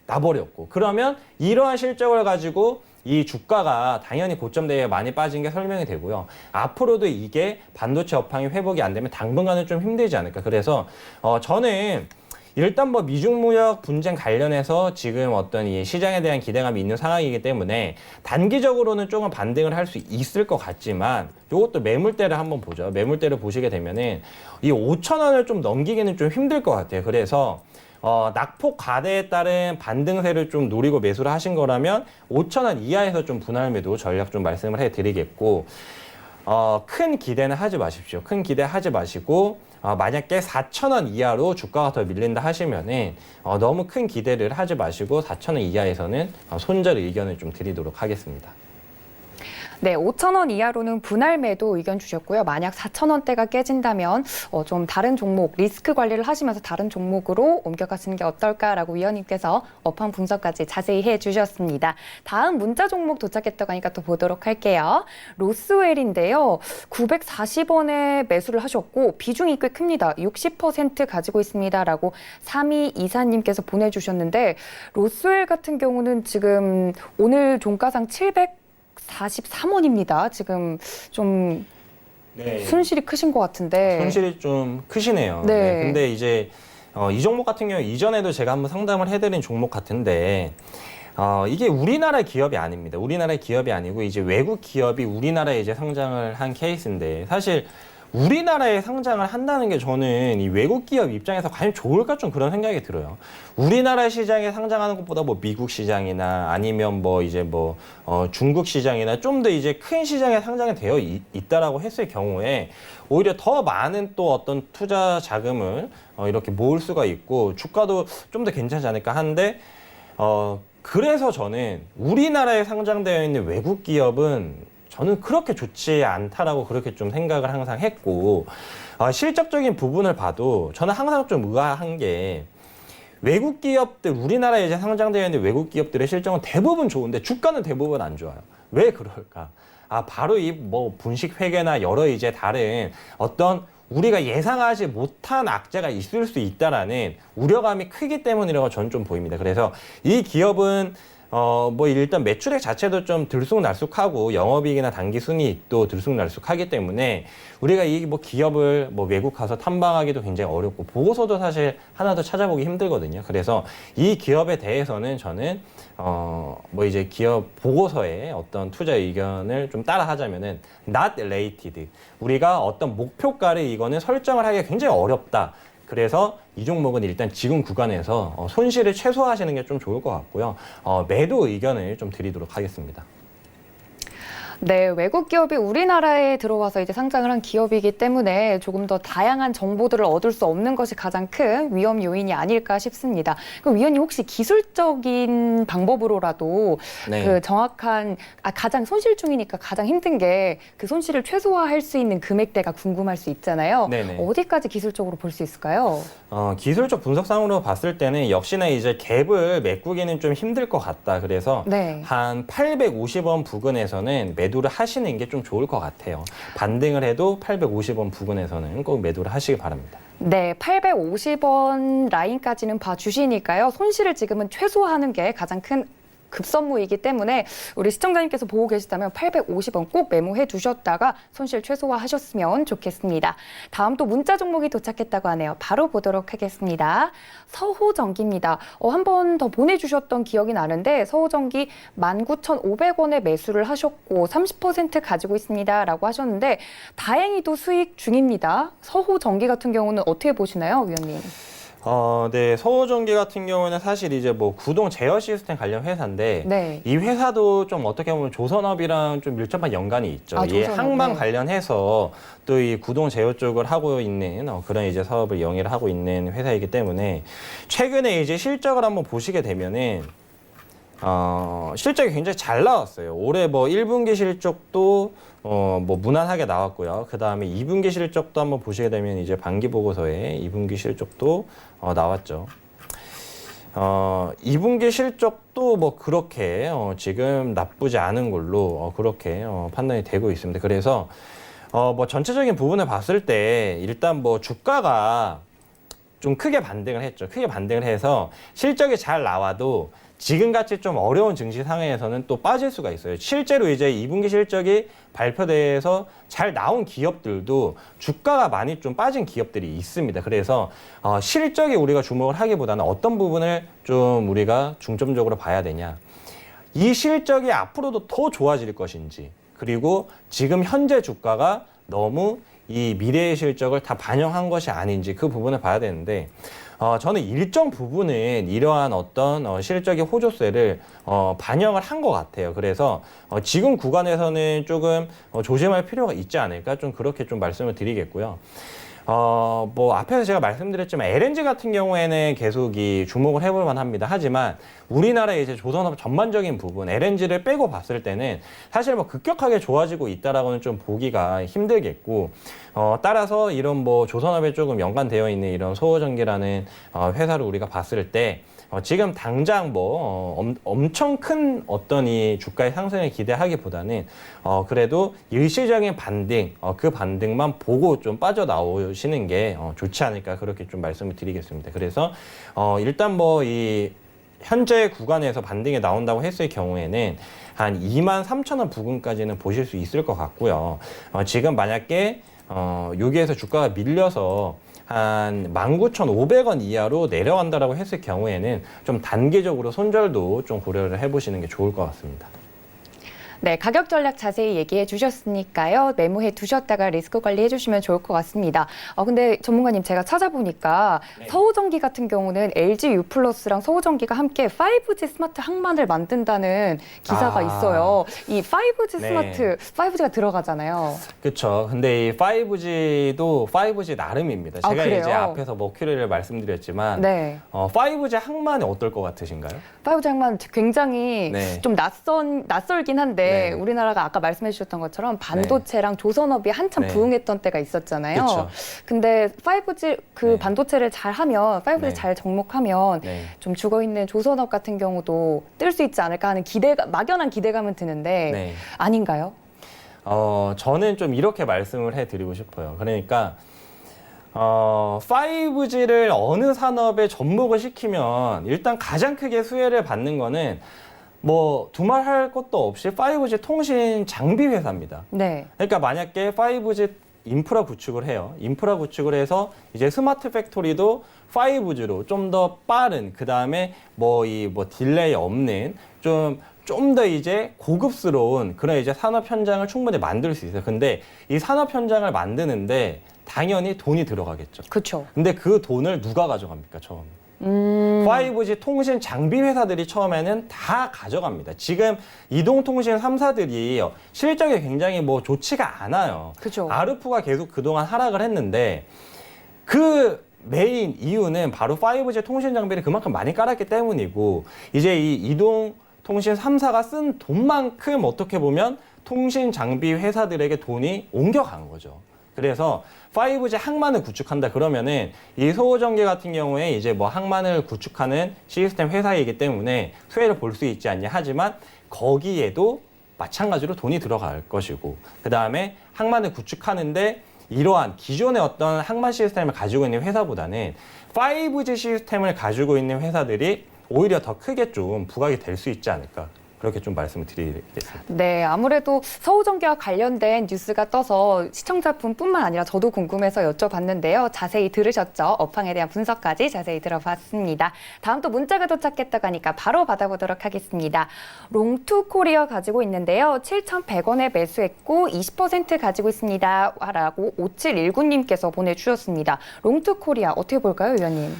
Speaker 3: 나버렸고, 그러면 이러한 실적을 가지고 이 주가가 당연히 고점대에 많이 빠진 게 설명이 되고요. 앞으로도 이게 반도체 업황이 회복이 안 되면 당분간은 좀 힘들지 않을까. 그래서 저는 일단 뭐 미중 무역 분쟁 관련해서 지금 어떤 이 시장에 대한 기대감이 있는 상황이기 때문에 단기적으로는 조금 반등을 할 수 있을 것 같지만, 이것도 매물대를 한번 보죠. 매물대를 보시게 되면은 이 5,000원을 좀 넘기기는 좀 힘들 것 같아요. 그래서 낙폭 과대에 따른 반등세를 좀 노리고 매수를 하신 거라면 5,000원 이하에서 좀 분할 매도 전략 좀 말씀을 해드리겠고, 큰 기대는 하지 마십시오. 큰 기대 하지 마시고, 만약에 4,000원 이하로 주가가 더 밀린다 하시면은 너무 큰 기대를 하지 마시고 4,000원 이하에서는 손절 의견을 좀 드리도록 하겠습니다.
Speaker 2: 네, 5,000원 이하로는 분할 매도 의견 주셨고요. 만약 4,000원대가 깨진다면 좀 다른 종목, 리스크 관리를 하시면서 다른 종목으로 옮겨가시는 게 어떨까라고 위원님께서 업황 분석까지 자세히 해주셨습니다. 다음 문자 종목 도착했다고 하니까 또 보도록 할게요. 로스웰인데요. 940원에 매수를 하셨고 비중이 꽤 큽니다. 60% 가지고 있습니다라고 3224님께서 보내주셨는데, 로스웰 같은 경우는 지금 오늘 종가상 743원입니다. 지금 좀
Speaker 3: 네.
Speaker 2: 손실이 크신 것 같은데.
Speaker 3: 손실이 좀 크시네요.
Speaker 2: 네.
Speaker 3: 네. 근데 이제 이 종목 같은 경우 이전에도 제가 한번 상담을 해드린 종목 같은데, 이게 우리나라 기업이 아닙니다. 우리나라 기업이 아니고 이제 외국 기업이 우리나라에 이제 상장을 한 케이스인데, 사실 우리나라에 상장을 한다는 게 저는 이 외국 기업 입장에서 과연 좋을까 좀 그런 생각이 들어요. 우리나라 시장에 상장하는 것보다 뭐 미국 시장이나 아니면 뭐 이제 뭐 중국 시장이나 좀 더 이제 큰 시장에 상장이 되어 있다라고 했을 경우에 오히려 더 많은 또 어떤 투자 자금을 이렇게 모을 수가 있고 주가도 좀 더 괜찮지 않을까 하는데, 그래서 저는 우리나라에 상장되어 있는 외국 기업은 저는 그렇게 좋지 않다라고 그렇게 좀 생각을 항상 했고, 실적적인 부분을 봐도 저는 항상 좀 의아한 게, 외국 기업들, 우리나라에 이제 상장되어 있는 외국 기업들의 실적은 대부분 좋은데 주가는 대부분 안 좋아요. 왜 그럴까? 바로 이 뭐 분식 회계나 여러 이제 다른 어떤 우리가 예상하지 못한 악재가 있을 수 있다라는 우려감이 크기 때문이라고 저는 좀 보입니다. 그래서 이 기업은 뭐 일단 매출액 자체도 좀 들쑥날쑥하고 영업이익이나 당기순이익도 들쑥날쑥하기 때문에 우리가 이 뭐 기업을 뭐 외국 가서 탐방하기도 굉장히 어렵고 보고서도 사실 하나도 찾아보기 힘들거든요. 그래서 이 기업에 대해서는 저는 뭐 이제 기업 보고서에 어떤 투자 의견을 좀 따라 하자면은 not related, 우리가 어떤 목표가를 이거는 설정을 하기가 굉장히 어렵다. 그래서 이 종목은 일단 지금 구간에서 손실을 최소화하시는 게 좀 좋을 것 같고요. 매도 의견을 좀 드리도록 하겠습니다.
Speaker 2: 네, 외국 기업이 우리나라에 들어와서 이제 상장을 한 기업이기 때문에 조금 더 다양한 정보들을 얻을 수 없는 것이 가장 큰 위험 요인이 아닐까 싶습니다. 그럼 위원님 혹시 기술적인 방법으로라도
Speaker 3: 네.
Speaker 2: 그 정확한 가장 손실 중이니까 가장 힘든 게 그 손실을 최소화할 수 있는 금액대가 궁금할 수 있잖아요.
Speaker 3: 네네.
Speaker 2: 어디까지 기술적으로 볼 수 있을까요?
Speaker 3: 기술적 분석상으로 봤을 때는 역시나 이제 갭을 메꾸기는 좀 힘들 것 같다. 그래서
Speaker 2: 네.
Speaker 3: 한 850원 부근에서는 매도를 하시는 게 좀 좋을 것 같아요. 반등을 해도 850원 부근에서는 꼭 매도를 하시기 바랍니다.
Speaker 2: 네, 850원 라인까지는 봐주시니까요. 손실을 지금은 최소화하는 게 가장 큰 급선무이기 때문에 우리 시청자님께서 보고 계시다면 850원 꼭 메모해 두셨다가 손실 최소화하셨으면 좋겠습니다. 다음 또 문자 종목이 도착했다고 하네요. 바로 보도록 하겠습니다. 서호전기입니다. 한 번 더 보내주셨던 기억이 나는데 서호전기 19,500원에 매수를 하셨고 30% 가지고 있습니다 라고 하셨는데 다행히도 수익 중입니다. 서호전기 같은 경우는 어떻게 보시나요, 위원님?
Speaker 3: 네, 서호전기 같은 경우는 사실 이제 뭐 구동 제어 시스템 관련 회사인데,
Speaker 2: 네.
Speaker 3: 이 회사도 좀 어떻게 보면 조선업이랑 좀 밀접한 연관이 있죠. 이
Speaker 2: 조선업,
Speaker 3: 항만
Speaker 2: 네.
Speaker 3: 관련해서 또 이 구동 제어 쪽을 하고 있는 그런 이제 사업을 영위를 하고 있는 회사이기 때문에 최근에 이제 실적을 한번 보시게 되면은 실적이 굉장히 잘 나왔어요. 올해 뭐 1분기 실적도 뭐 무난하게 나왔고요. 그 다음에 2분기 실적도 한번 보시게 되면 이제 반기 보고서에 2분기 실적도 나왔죠. 2분기 실적도 뭐 그렇게 지금 나쁘지 않은 걸로 그렇게 판단이 되고 있습니다. 그래서 뭐 전체적인 부분을 봤을 때 일단 뭐 주가가 좀 크게 반등을 했죠. 크게 반등을 해서 실적이 잘 나와도 지금같이 좀 어려운 증시 상황에서는 또 빠질 수가 있어요. 실제로 이제 2분기 실적이 발표돼서 잘 나온 기업들도 주가가 많이 좀 빠진 기업들이 있습니다. 그래서 실적이 우리가 주목을 하기보다는 어떤 부분을 좀 우리가 중점적으로 봐야 되냐. 이 실적이 앞으로도 더 좋아질 것인지, 그리고 지금 현재 주가가 너무 이 미래의 실적을 다 반영한 것이 아닌지 그 부분을 봐야 되는데, 저는 일정 부분은 이러한 어떤 실적의 호조세를 반영을 한 것 같아요. 그래서 지금 구간에서는 조금 조심할 필요가 있지 않을까, 좀 그렇게 좀 말씀을 드리겠고요. 뭐 앞에서 제가 말씀드렸지만 LNG 같은 경우에는 계속 이 주목을 해볼 만합니다. 하지만 우리나라의 이제 조선업 전반적인 부분, LNG를 빼고 봤을 때는 사실 뭐 급격하게 좋아지고 있다라고는 좀 보기가 힘들겠고, 따라서 이런 뭐 조선업에 조금 연관되어 있는 이런 소호전기라는 회사를 우리가 봤을 때 지금 당장 뭐 엄청 큰 어떤 이 주가의 상승을 기대하기보다는 그래도 일시적인 반등, 그 반등만 보고 좀 빠져나오시는 게 좋지 않을까, 그렇게 좀 말씀을 드리겠습니다. 그래서 일단 뭐 이 현재 구간에서 반등이 나온다고 했을 경우에는 한 23,000원 부근까지는 보실 수 있을 것 같고요. 지금 만약에 여기에서 주가가 밀려서 한 19,500원 이하로 내려간다라고 했을 경우에는 좀 단기적으로 손절도 좀 고려를 해보시는 게 좋을 것 같습니다.
Speaker 2: 네, 가격 전략 자세히 얘기해 주셨으니까요. 메모해 두셨다가 리스크 관리해 주시면 좋을 것 같습니다. 근데 전문가님, 제가 찾아보니까
Speaker 3: 네.
Speaker 2: 서우전기 같은 경우는 LG U+랑 서우전기가 함께 5G 스마트 항만을 만든다는 기사가 있어요. 이 5G
Speaker 3: 네.
Speaker 2: 스마트, 5G가 들어가잖아요.
Speaker 3: 그렇죠. 근데 이 5G도 5G 나름입니다. 제가
Speaker 2: 그래요?
Speaker 3: 이제 앞에서 머큐리를 말씀드렸지만
Speaker 2: 네.
Speaker 3: 5G 항만이 어떨 것 같으신가요?
Speaker 2: 5G 항만 굉장히
Speaker 3: 네.
Speaker 2: 좀 낯설긴 한데
Speaker 3: 네.
Speaker 2: 우리나라가 아까 말씀해 주셨던 것처럼 반도체랑 조선업이 한참
Speaker 3: 네.
Speaker 2: 부흥했던 때가 있었잖아요.
Speaker 3: 그쵸.
Speaker 2: 근데 5G 그
Speaker 3: 네.
Speaker 2: 반도체를 잘 하면 5G
Speaker 3: 네.
Speaker 2: 잘 접목하면
Speaker 3: 네.
Speaker 2: 좀 죽어있는 조선업 같은 경우도 뜰 수 있지 않을까 하는 막연한 기대감은 드는데
Speaker 3: 네.
Speaker 2: 아닌가요?
Speaker 3: 저는 좀 이렇게 말씀을 해드리고 싶어요. 그러니까 5G를 어느 산업에 접목을 시키면 일단 가장 크게 수혜를 받는 거는 뭐 두말할 것도 없이 5G 통신 장비 회사입니다.
Speaker 2: 네.
Speaker 3: 그러니까 만약에 5G 인프라 구축을 해요. 인프라 구축을 해서 이제 스마트 팩토리도 5G로 좀 더 빠른, 그 다음에 뭐 딜레이 없는 좀 더 이제 고급스러운 그런 이제 산업 현장을 충분히 만들 수 있어요. 근데 이 산업 현장을 만드는데 당연히 돈이 들어가겠죠.
Speaker 2: 그렇죠.
Speaker 3: 근데 그 돈을 누가 가져갑니까, 처음에? 5G 통신 장비 회사들이 처음에는 다 가져갑니다. 지금 이동통신 3사들이 실적이 굉장히 뭐 좋지가 않아요.
Speaker 2: 그죠.
Speaker 3: 아르프가 계속 그동안 하락을 했는데 그 메인 이유는 바로 5G 통신 장비를 그만큼 많이 깔았기 때문이고, 이제 이 이동통신 3사가 쓴 돈만큼 어떻게 보면 통신 장비 회사들에게 돈이 옮겨간 거죠. 그래서 5G 항만을 구축한다 그러면은 이 소호전기 같은 경우에 이제 뭐 항만을 구축하는 시스템 회사이기 때문에 수혜를 볼 수 있지 않냐. 하지만 거기에도 마찬가지로 돈이 들어갈 것이고, 그 다음에 항만을 구축하는데 이러한 기존의 어떤 항만 시스템을 가지고 있는 회사보다는 5G 시스템을 가지고 있는 회사들이 오히려 더 크게 좀 부각이 될 수 있지 않을까. 그렇게 좀 말씀을 드리겠습니다.
Speaker 2: 네, 아무래도 서우전기와 관련된 뉴스가 떠서 시청자분뿐만 아니라 저도 궁금해서 여쭤봤는데요. 자세히 들으셨죠? 업황에 대한 분석까지 자세히 들어봤습니다. 다음 또 문자가 도착했다고 하니까 바로 받아보도록 하겠습니다. 롱투코리아 가지고 있는데요. 7,100원에 매수했고 20% 가지고 있습니다. 라고 5719님께서 보내주셨습니다. 롱투코리아 어떻게 볼까요, 위원님?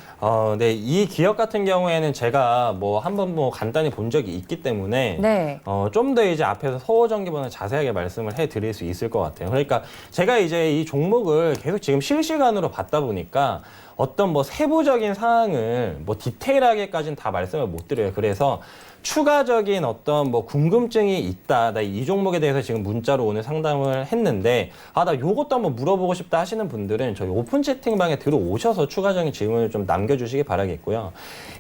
Speaker 3: 네, 이 기업 같은 경우에는 제가 뭐 한번 뭐 간단히 본 적이 있기 때문에
Speaker 2: 네.
Speaker 3: 좀 더 이제 앞에서 서호전기보다 자세하게 말씀을 해드릴 수 있을 것 같아요. 그러니까 제가 이제 이 종목을 계속 지금 실시간으로 봤다 보니까 어떤 뭐 세부적인 사항을 뭐 디테일하게까지는 다 말씀을 못 드려요. 그래서 추가적인 어떤 뭐 궁금증이 있다. 나 이 종목에 대해서 지금 문자로 오늘 상담을 했는데 나 요것도 한번 물어보고 싶다 하시는 분들은 저희 오픈 채팅방에 들어오셔서 추가적인 질문을 좀 남겨주시기 바라겠고요.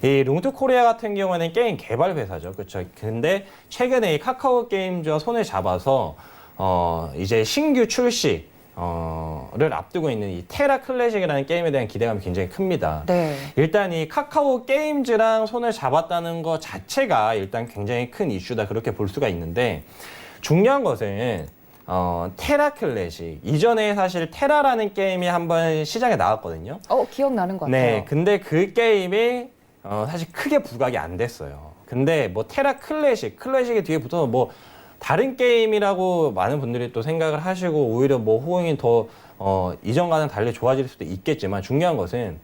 Speaker 3: 이 롱투 코리아 같은 경우에는 게임 개발 회사죠. 그렇죠. 근데 최근에 이 카카오 게임즈와 손을 잡아서 이제 신규 출시 를 앞두고 있는 이 테라 클래식이라는 게임에 대한 기대감이 굉장히 큽니다.
Speaker 2: 네.
Speaker 3: 일단 이 카카오 게임즈랑 손을 잡았다는 것 자체가 일단 굉장히 큰 이슈다 그렇게 볼 수가 있는데 중요한 것은 테라 클래식 이전에 사실 테라라는 게임이 한번 시장에 나왔거든요.
Speaker 2: 기억나는 것 같아요.
Speaker 3: 네, 근데 그 게임이 사실 크게 부각이 안 됐어요. 근데 뭐 테라 클래식의 뒤에 붙어서 뭐 다른 게임이라고 많은 분들이 또 생각을 하시고 오히려 뭐 호응이 더 이전과는 달리 좋아질 수도 있겠지만 중요한 것은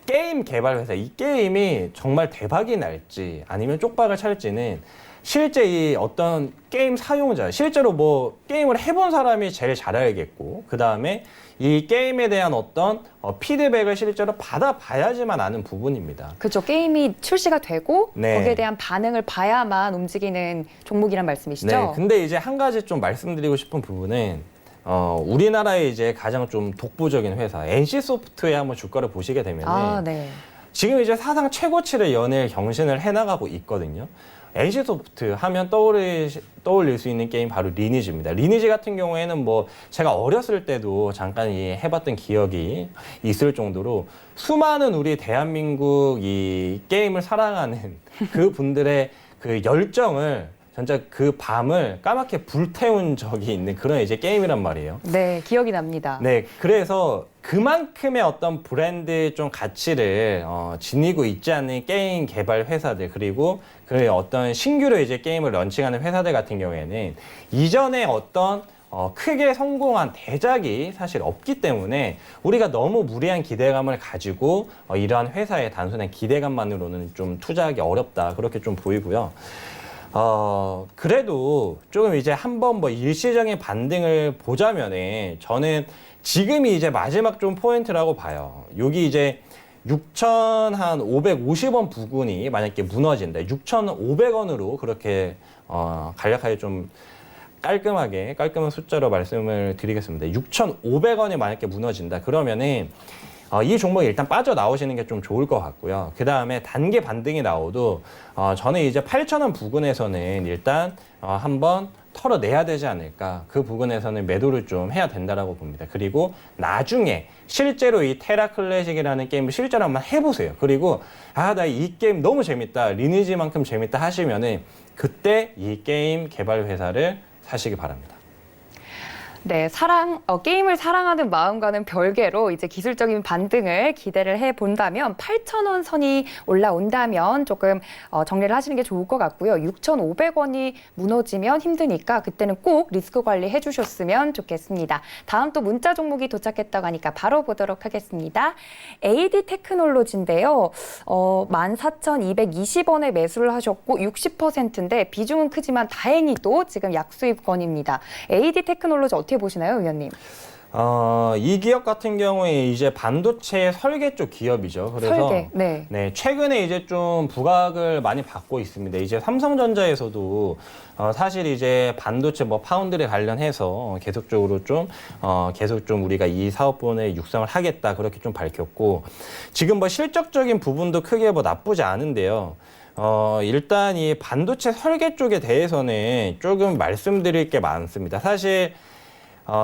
Speaker 3: 게임 개발 회사 이 게임이 정말 대박이 날지 아니면 쪽박을 찰지는 실제 이 어떤 게임 사용자 실제로 뭐 게임을 해본 사람이 제일 잘 알겠고 그 다음에 이 게임에 대한 어떤 피드백을 실제로 받아봐야지만 아는 부분입니다.
Speaker 2: 그렇죠. 게임이 출시가 되고
Speaker 3: 네.
Speaker 2: 거기에 대한 반응을 봐야만 움직이는 종목이란 말씀이시죠?
Speaker 3: 네. 근데 이제 한 가지 좀 말씀드리고 싶은 부분은 우리나라의 이제 가장 좀 독보적인 회사 NC소프트에 한번 주가를 보시게 되면
Speaker 2: 네.
Speaker 3: 지금 이제 사상 최고치를 연일 경신을 해나가고 있거든요. NC소프트 하면 떠올릴 수 있는 게임 바로 리니지입니다. 리니지 같은 경우에는 뭐 제가 어렸을 때도 잠깐 해봤던 기억이 있을 정도로 수많은 우리 대한민국 이 게임을 사랑하는 그 분들의 그 열정을 진짜 그 밤을 까맣게 불태운 적이 있는 그런 이제 게임이란 말이에요.
Speaker 2: 네, 기억이 납니다.
Speaker 3: 네, 그래서 그만큼의 어떤 브랜드 좀 가치를 지니고 있지 않는 게임 개발 회사들 그리고 그 어떤 신규로 이제 게임을 런칭하는 회사들 같은 경우에는 이전에 어떤 크게 성공한 대작이 사실 없기 때문에 우리가 너무 무리한 기대감을 가지고 이러한 회사의 단순한 기대감만으로는 좀 투자하기 어렵다 그렇게 좀 보이고요. 그래도 조금 이제 한번 뭐 일시적인 반등을 보자면은 저는 지금이 이제 마지막 좀 포인트라고 봐요. 여기 이제 6,550원 부근이 만약에 무너진다. 6,500원으로 그렇게 간략하게 좀 깔끔한 숫자로 말씀을 드리겠습니다. 6,500원이 만약에 무너진다. 그러면은 이 종목이 일단 빠져나오시는 게 좀 좋을 것 같고요. 그 다음에 단계 반등이 나오도 저는 이제 8,000원 부근에서는 일단 한번 털어내야 되지 않을까. 그 부분에서는 매도를 좀 해야 된다라고 봅니다. 그리고 나중에 실제로 이 테라 클래식이라는 게임을 실제로 한번 해보세요. 그리고 나 이 게임 너무 재밌다. 리니지만큼 재밌다 하시면은 그때 이 게임 개발 회사를 사시기 바랍니다.
Speaker 2: 네, 게임을 사랑하는 마음과는 별개로 이제 기술적인 반등을 기대를 해본다면 8,000원 선이 올라온다면 조금 정리를 하시는 게 좋을 것 같고요. 6,500원이 무너지면 힘드니까 그때는 꼭 리스크 관리 해주셨으면 좋겠습니다. 다음 또 문자 종목이 도착했다고 하니까 바로 보도록 하겠습니다. AD 테크놀로지인데요. 14,220원에 매수를 하셨고 60%인데 비중은 크지만 다행히도 지금 약수입권입니다. AD 테크놀로지 어떻게 보시나요, 의원님?
Speaker 3: 이 기업 같은 경우에 이제 반도체 설계 쪽 기업이죠. 그래서
Speaker 2: 설계, 네.
Speaker 3: 최근에 이제 좀 부각을 많이 받고 있습니다. 이제 삼성전자에서도 사실 이제 반도체 뭐 파운드리 관련해서 계속적으로 계속 좀 우리가 이 사업본을 육성을 하겠다 그렇게 좀 밝혔고 지금 뭐 실적적인 부분도 크게 뭐 나쁘지 않은데요. 일단 이 반도체 설계 쪽에 대해서는 조금 말씀드릴 게 많습니다. 사실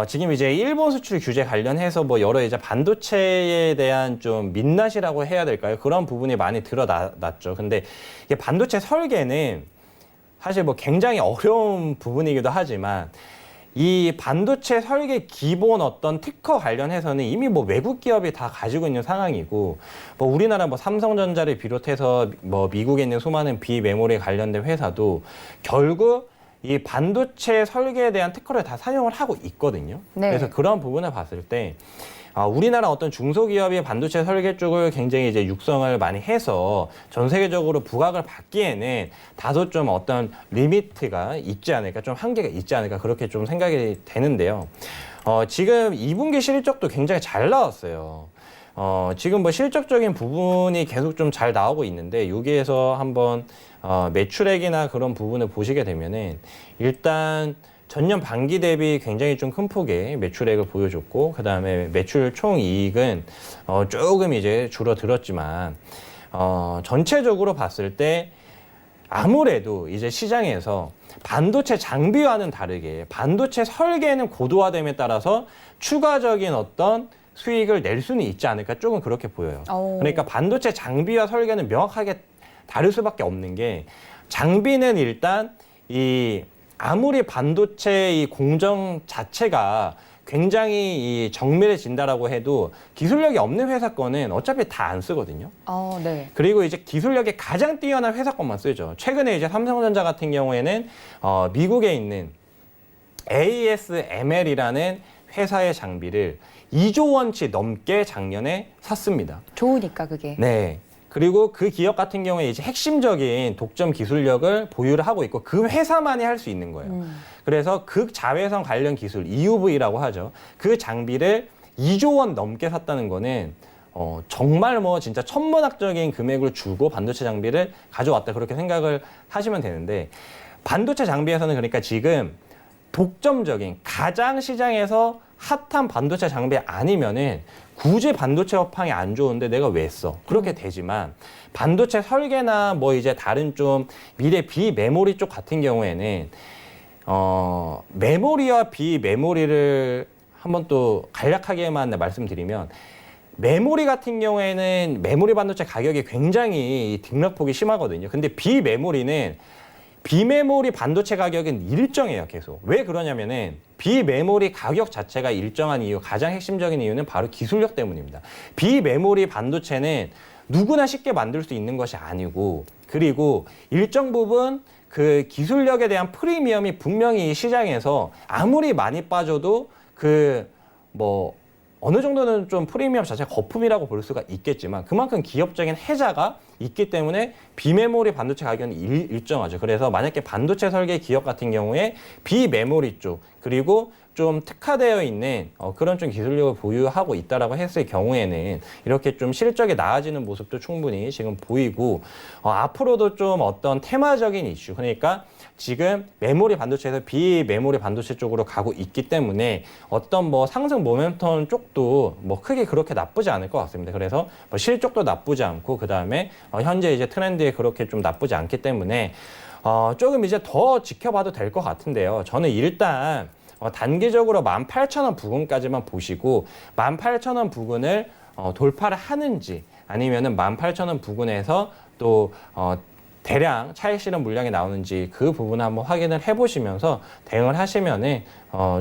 Speaker 3: 지금 이제 일본 수출 규제 관련해서 뭐 여러 이제 반도체에 대한 좀 민낯이라고 해야 될까요? 그런 부분이 많이 드러났죠. 근데 이게 반도체 설계는 사실 뭐 굉장히 어려운 부분이기도 하지만 이 반도체 설계 기본 어떤 특허 관련해서는 이미 뭐 외국 기업이 다 가지고 있는 상황이고 뭐 우리나라 뭐 삼성전자를 비롯해서 뭐 미국에 있는 수많은 비메모리 관련된 회사도 결국 이 반도체 설계에 대한 특허를 다 사용을 하고 있거든요.
Speaker 2: 네.
Speaker 3: 그래서 그런 부분을 봤을 때 우리나라 어떤 중소기업이 반도체 설계 쪽을 굉장히 이제 육성을 많이 해서 전 세계적으로 부각을 받기에는 다소 좀 어떤 리미트가 있지 않을까, 좀 한계가 있지 않을까 그렇게 좀 생각이 되는데요. 지금 2분기 실적도 굉장히 잘 나왔어요. 지금 뭐 실적적인 부분이 계속 좀 잘 나오고 있는데 여기에서 한번 매출액이나 그런 부분을 보시게 되면은 일단 전년 반기 대비 굉장히 좀 큰 폭의 매출액을 보여줬고 그다음에 매출 총이익은 조금 이제 줄어들었지만 전체적으로 봤을 때 아무래도 이제 시장에서 반도체 장비와는 다르게 반도체 설계는 고도화됨에 따라서 추가적인 어떤 수익을 낼 수는 있지 않을까 조금 그렇게 보여요. 그러니까 반도체 장비와 설계는 명확하게 다를 수밖에 없는 게 장비는 일단 아무리 반도체 이 공정 자체가 굉장히 정밀해진다라고 해도 기술력이 없는 회사 거는 어차피 다 안 쓰거든요.
Speaker 2: 네.
Speaker 3: 그리고 이제 기술력이 가장 뛰어난 회사 것만 쓰죠. 최근에 이제 삼성전자 같은 경우에는 미국에 있는 ASML이라는 회사의 장비를 2조 원치 넘게 작년에 샀습니다.
Speaker 2: 좋으니까 그게.
Speaker 3: 네. 그리고 그 기업 같은 경우에 이제 핵심적인 독점 기술력을 보유를 하고 있고 그 회사만이 할 수 있는 거예요. 그래서 극자외선 관련 기술 EUV라고 하죠. 그 장비를 2조 원 넘게 샀다는 거는 정말 뭐 진짜 천문학적인 금액을 주고 반도체 장비를 가져왔다 그렇게 생각을 하시면 되는데 반도체 장비에서는 그러니까 지금 독점적인 가장 시장에서 핫한 반도체 장비 아니면은 굳이 반도체 업황이 안 좋은데 내가 왜 써? 그렇게 되지만 반도체 설계나 뭐 이제 다른 좀 미래 비메모리 쪽 같은 경우에는 메모리와 비메모리를 한번 또 간략하게만 말씀드리면 메모리 같은 경우에는 메모리 반도체 가격이 굉장히 등락폭이 심하거든요. 근데 비메모리는 비메모리 반도체 가격은 일정해요, 계속. 왜 그러냐면은 비메모리 가격 자체가 일정한 이유, 가장 핵심적인 이유는 바로 기술력 때문입니다. 비메모리 반도체는 누구나 쉽게 만들 수 있는 것이 아니고 그리고 일정 부분 그 기술력에 대한 프리미엄이 분명히 시장에서 아무리 많이 빠져도 어느 정도는 좀 프리미엄 자체가 거품이라고 볼 수가 있겠지만 그만큼 기업적인 혜자가 있기 때문에 비메모리 반도체 가격은 일정하죠. 그래서 만약에 반도체 설계 기업 같은 경우에 비메모리 쪽 그리고 좀 특화되어 있는 그런 좀 기술력을 보유하고 있다라고 했을 경우에는 이렇게 좀 실적이 나아지는 모습도 충분히 지금 보이고 앞으로도 좀 어떤 테마적인 이슈 그러니까 지금 메모리 반도체에서 비메모리 반도체 쪽으로 가고 있기 때문에 어떤 뭐 상승 모멘텀 쪽도 뭐 크게 그렇게 나쁘지 않을 것 같습니다. 그래서 뭐 실적도 나쁘지 않고 그 다음에 현재 이제 트렌드에 그렇게 좀 나쁘지 않기 때문에 조금 이제 더 지켜봐도 될 것 같은데요. 저는 일단 단기적으로 18,000원 부근까지만 보시고 18,000원 부근을 돌파를 하는지 아니면은 18,000원 부근에서 또 대량 차익 실현 물량이 나오는지 그 부분을 한번 확인을 해보시면서 대응을 하시면은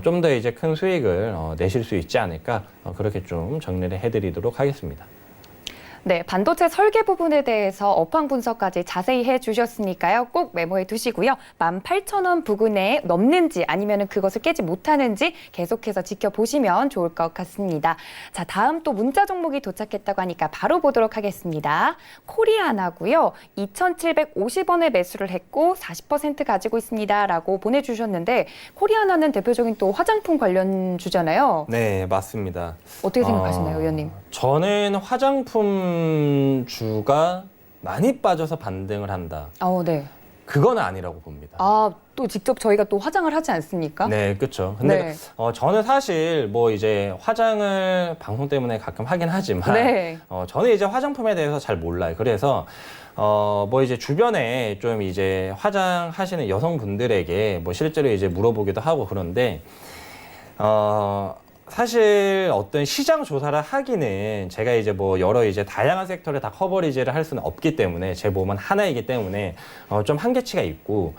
Speaker 3: 좀 더 이제 큰 수익을 내실 수 있지 않을까 그렇게 좀 정리를 해드리도록 하겠습니다.
Speaker 2: 네, 반도체 설계 부분에 대해서 업황 분석까지 자세히 해주셨으니까요. 꼭 메모해 두시고요. 18,000원 부근에 넘는지 아니면 그것을 깨지 못하는지 계속해서 지켜보시면 좋을 것 같습니다. 자, 다음 또 문자 종목이 도착했다고 하니까 바로 보도록 하겠습니다. 코리아나고요. 2,750원에 매수를 했고 40% 가지고 있습니다. 라고 보내주셨는데 코리아나는 대표적인 또 화장품 관련주잖아요.
Speaker 3: 네, 맞습니다.
Speaker 2: 어떻게 생각하시나요, 의원님?
Speaker 3: 저는 화장품 주가 많이 빠져서 반등을 한다.
Speaker 2: 네.
Speaker 3: 그건 아니라고 봅니다.
Speaker 2: 또 직접 저희가 또 화장을 하지 않습니까?
Speaker 3: 네, 그렇죠. 근데
Speaker 2: 네.
Speaker 3: 저는 사실 뭐 이제 화장을 방송 때문에 가끔 하긴 하지만
Speaker 2: 네.
Speaker 3: 저는 이제 화장품에 대해서 잘 몰라요. 그래서 뭐 이제 주변에 좀 이제 화장하시는 여성분들에게 뭐 실제로 이제 물어보기도 하고 그런데 사실 어떤 시장 조사를 하기는 제가 이제 뭐 여러 이제 다양한 섹터를 다 커버리지를 할 수는 없기 때문에 제 몸은 하나이기 때문에 좀 한계치가 있고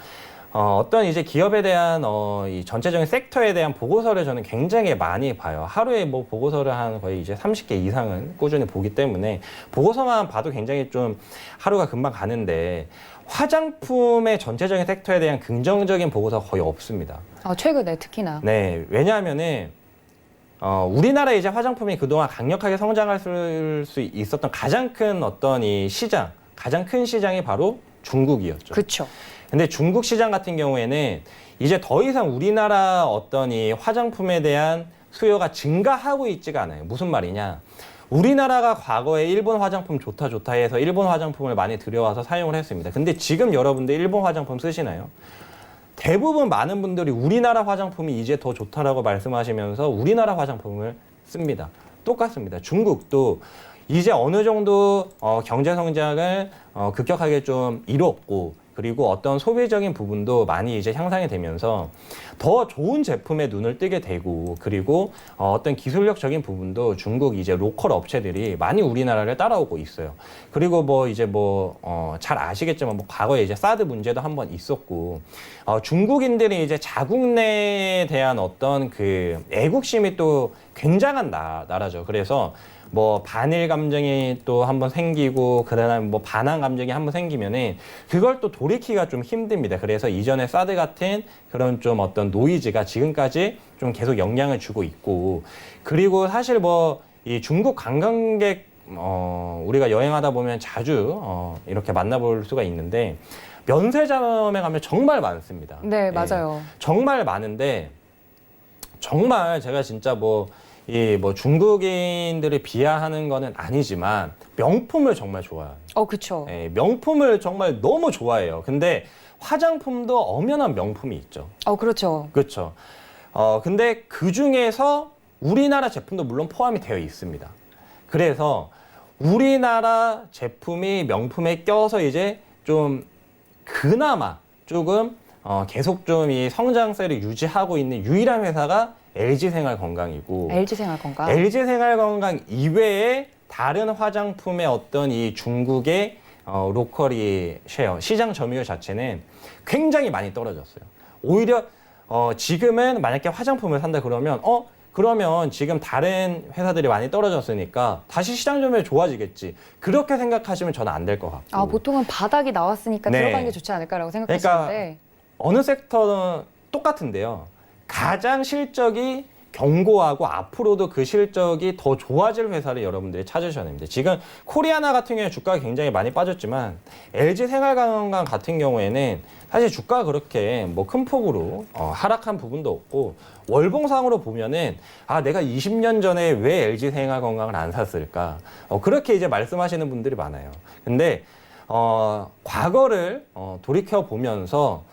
Speaker 3: 어떤 이제 기업에 대한 이 전체적인 섹터에 대한 보고서를 저는 굉장히 많이 봐요. 하루에 뭐 보고서를 한 거의 이제 30개 이상은 꾸준히 보기 때문에 보고서만 봐도 굉장히 좀 하루가 금방 가는데 화장품의 전체적인 섹터에 대한 긍정적인 보고서가 거의 없습니다.
Speaker 2: 최근에 특히나.
Speaker 3: 네, 왜냐하면은 우리나라 이제 화장품이 그동안 강력하게 성장할 수 있었던 가장 큰 어떤 이 시장, 가장 큰 시장이 바로 중국이었죠.
Speaker 2: 그렇죠.
Speaker 3: 근데 중국 시장 같은 경우에는 이제 더 이상 우리나라 어떤 이 화장품에 대한 수요가 증가하고 있지가 않아요. 무슨 말이냐? 우리나라가 과거에 일본 화장품 좋다 해서 일본 화장품을 많이 들여와서 사용을 했습니다. 근데 지금 여러분들 일본 화장품 쓰시나요? 대부분 많은 분들이 우리나라 화장품이 이제 더 좋다라고 말씀하시면서 우리나라 화장품을 씁니다. 똑같습니다. 중국도 이제 어느 정도 경제 성장을 급격하게 좀 이뤘고, 그리고 어떤 소비적인 부분도 많이 이제 향상이 되면서 더 좋은 제품에 눈을 뜨게 되고, 그리고 어떤 기술력적인 부분도 중국 이제 로컬 업체들이 많이 우리나라를 따라오고 있어요. 그리고 뭐 이제 잘 아시겠지만 과거에 이제 사드 문제도 한번 있었고, 중국인들이 이제 자국 내에 대한 어떤 그 애국심이 또 굉장한 나라죠. 그래서 반일 감정이 또 한번 생기고, 그다음에 반한 감정이 한번 생기면은 그걸 또 돌이키기가 좀 힘듭니다. 그래서 이전에 사드 같은 그런 좀 어떤 노이즈가 지금까지 좀 계속 영향을 주고 있고, 그리고 사실 이 중국 관광객 우리가 여행하다 보면 자주 이렇게 만나볼 수가 있는데, 면세점에 가면 정말 많습니다.
Speaker 2: 네, 맞아요.
Speaker 3: 정말 많은데, 정말 제가 진짜 중국인들을 비하하는 거는 아니지만 명품을 정말 좋아해요.
Speaker 2: 그렇죠.
Speaker 3: 명품을 정말 너무 좋아해요. 근데 화장품도 엄연한 명품이 있죠.
Speaker 2: 그렇죠.
Speaker 3: 그렇죠. 근데 그 중에서 우리나라 제품도 물론 포함이 되어 있습니다. 그래서 우리나라 제품이 명품에 껴서 이제 좀 그나마 조금 계속 좀 이 성장세를 유지하고 있는 유일한 회사가 LG생활건강이고,
Speaker 2: LG생활건강.
Speaker 3: LG생활건강 이외에 다른 화장품의 어떤 이 중국의 로컬이 쉐어, 시장 점유율 자체는 굉장히 많이 떨어졌어요. 오히려 지금은 만약에 화장품을 산다 그러면 그러면 지금 다른 회사들이 많이 떨어졌으니까 다시 시장 점유율 좋아지겠지. 그렇게 생각하시면 저는 안 될 것 같고.
Speaker 2: 보통은 바닥이 나왔으니까
Speaker 3: 네.
Speaker 2: 들어가는 게 좋지 않을까라고 생각하시는데.
Speaker 3: 어느 섹터는 똑같은데요. 가장 실적이 견고하고 앞으로도 그 실적이 더 좋아질 회사를 여러분들이 찾으셔야 됩니다. 지금 코리아나 같은 경우에 주가가 굉장히 많이 빠졌지만 LG생활건강 같은 경우에는 사실 주가가 그렇게 큰 폭으로 하락한 부분도 없고, 월봉상으로 보면은 내가 20년 전에 왜 LG생활건강을 안 샀을까, 그렇게 이제 말씀하시는 분들이 많아요. 근데 과거를 돌이켜 보면서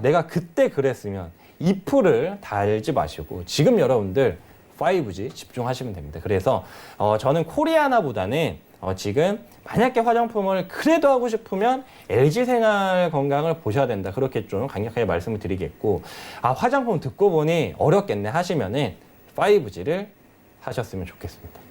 Speaker 3: 내가 그때 그랬으면 if를 달지 마시고 지금 여러분들 5G 집중하시면 됩니다. 그래서 저는 코리아나보다는 지금 만약에 화장품을 그래도 하고 싶으면 LG생활건강을 보셔야 된다. 그렇게 좀 강력하게 말씀을 드리겠고, 화장품 듣고 보니 어렵겠네 하시면은 5G를 하셨으면 좋겠습니다.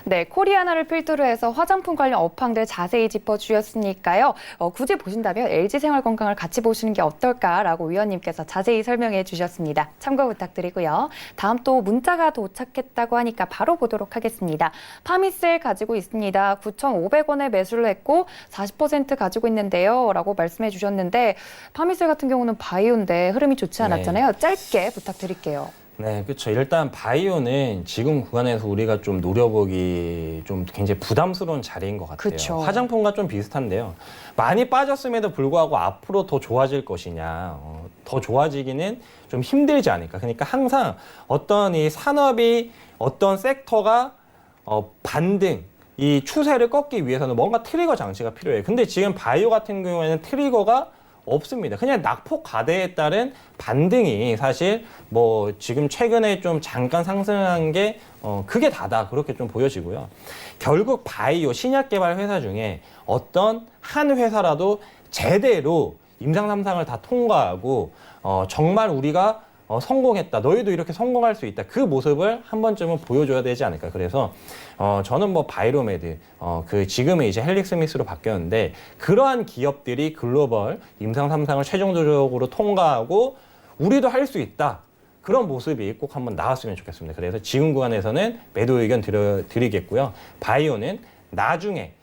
Speaker 2: 네, 코리아나를 필두로 해서 화장품 관련 업황들 자세히 짚어주셨으니까요. 굳이 보신다면 LG생활건강을 같이 보시는 게 어떨까라고 위원님께서 자세히 설명해 주셨습니다. 참고 부탁드리고요. 다음 또 문자가 도착했다고 하니까 바로 보도록 하겠습니다. 파미셀 가지고 있습니다. 9,500원에 매수를 했고 40% 가지고 있는데요. 라고 말씀해 주셨는데, 파미셀 같은 경우는 바이오인데 흐름이 좋지 않았잖아요. 짧게 부탁드릴게요.
Speaker 3: 네, 그렇죠. 일단 바이오는 지금 구간에서 우리가 좀 노려보기 좀 굉장히 부담스러운 자리인 것 같아요.
Speaker 2: 그쵸.
Speaker 3: 화장품과 좀 비슷한데요. 많이 빠졌음에도 불구하고 앞으로 더 좋아질 것이냐, 더 좋아지기는 좀 힘들지 않을까. 그러니까 항상 어떤 이 산업이 어떤 섹터가 반등, 이 추세를 꺾기 위해서는 뭔가 트리거 장치가 필요해요. 근데 지금 바이오 같은 경우에는 트리거가 없습니다. 그냥 낙폭 과대에 따른 반등이 사실 지금 최근에 좀 잠깐 상승한 게 그게 다다, 그렇게 좀 보여지고요. 결국 바이오 신약 개발 회사 중에 어떤 한 회사라도 제대로 임상 3상을 다 통과하고 정말 우리가 성공했다, 너희도 이렇게 성공할 수 있다, 그 모습을 한 번쯤은 보여줘야 되지 않을까. 그래서 저는 바이로메드, 지금은 이제 헬릭스미스로 바뀌었는데, 그러한 기업들이 글로벌 임상 3상을 최종적으로 통과하고 우리도 할 수 있다, 그런 모습이 꼭 한번 나왔으면 좋겠습니다. 그래서 지금 구간에서는 매도 의견 드리겠고요. 바이오는 나중에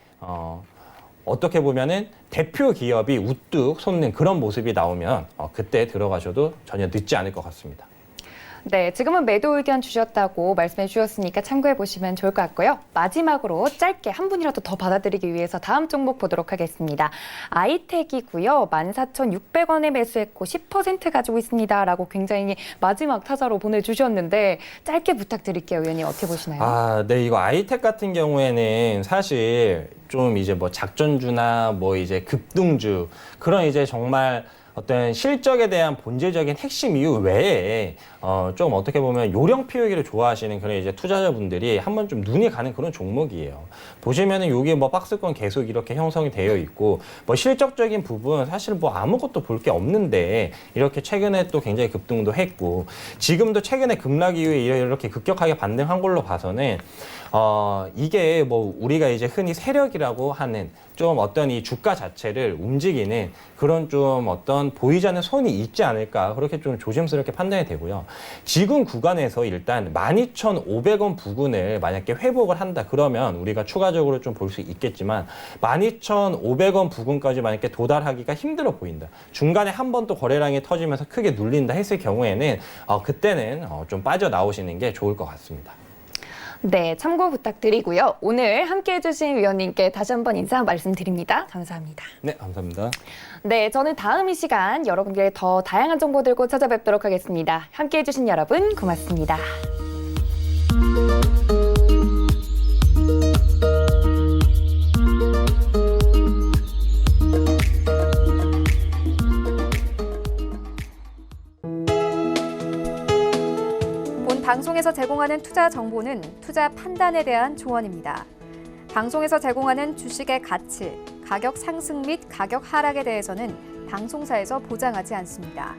Speaker 3: 어떻게 보면은 대표 기업이 우뚝 솟는 그런 모습이 나오면 그때 들어가셔도 전혀 늦지 않을 것 같습니다.
Speaker 2: 네, 지금은 매도 의견 주셨다고 말씀해 주셨으니까 참고해 보시면 좋을 것 같고요. 마지막으로 짧게 한 분이라도 더 받아드리기 위해서 다음 종목 보도록 하겠습니다. 아이텍이고요. 14,600원에 매수했고 10% 가지고 있습니다. 라고 굉장히 마지막 타자로 보내주셨는데 짧게 부탁드릴게요. 의원님 어떻게 보시나요?
Speaker 3: 아, 네, 이거 아이텍 같은 경우에는 사실 좀 이제 뭐 작전주나 뭐 이제 급등주 그런 이제 정말 어떤 실적에 대한 본질적인 핵심 이유 외에 좀 어떻게 보면 요령 피우기를 좋아하시는 그런 이제 투자자분들이 한번 좀 눈이 가는 그런 종목이에요. 보시면은 여기 뭐 박스권 계속 이렇게 형성이 되어 있고 뭐 실적적인 부분 사실 뭐 아무것도 볼 게 없는데 이렇게 최근에 또 굉장히 급등도 했고 지금도 최근에 급락 이후에 이렇게 급격하게 반등한 걸로 봐서는 이게 뭐 우리가 이제 흔히 세력이라고 하는 좀 어떤 이 주가 자체를 움직이는 그런 좀 어떤 보이지 않는 손이 있지 않을까 그렇게 좀 조심스럽게 판단이 되고요. 지금 구간에서 일단 12,500원 부근을 만약에 회복을 한다 그러면 우리가 추가적으로 좀 볼 수 있겠지만 12,500원 부근까지 만약에 도달하기가 힘들어 보인다. 중간에 한 번 또 거래량이 터지면서 크게 눌린다 했을 경우에는 그때는 좀 빠져나오시는 게 좋을 것 같습니다.
Speaker 2: 네, 참고 부탁드리고요. 오늘 함께해 주신 위원님께 다시 한번 인사 말씀드립니다. 감사합니다.
Speaker 3: 네, 감사합니다.
Speaker 2: 네, 저는 다음 이 시간 여러분께 더 다양한 정보 들고 찾아뵙도록 하겠습니다. 함께해 주신 여러분 고맙습니다.
Speaker 1: 본 방송에서 제공하는 투자 정보는 투자 판단에 대한 조언입니다. 방송에서 제공하는 주식의 가치, 가격 상승 및 가격 하락에 대해서는 방송사에서 보장하지 않습니다.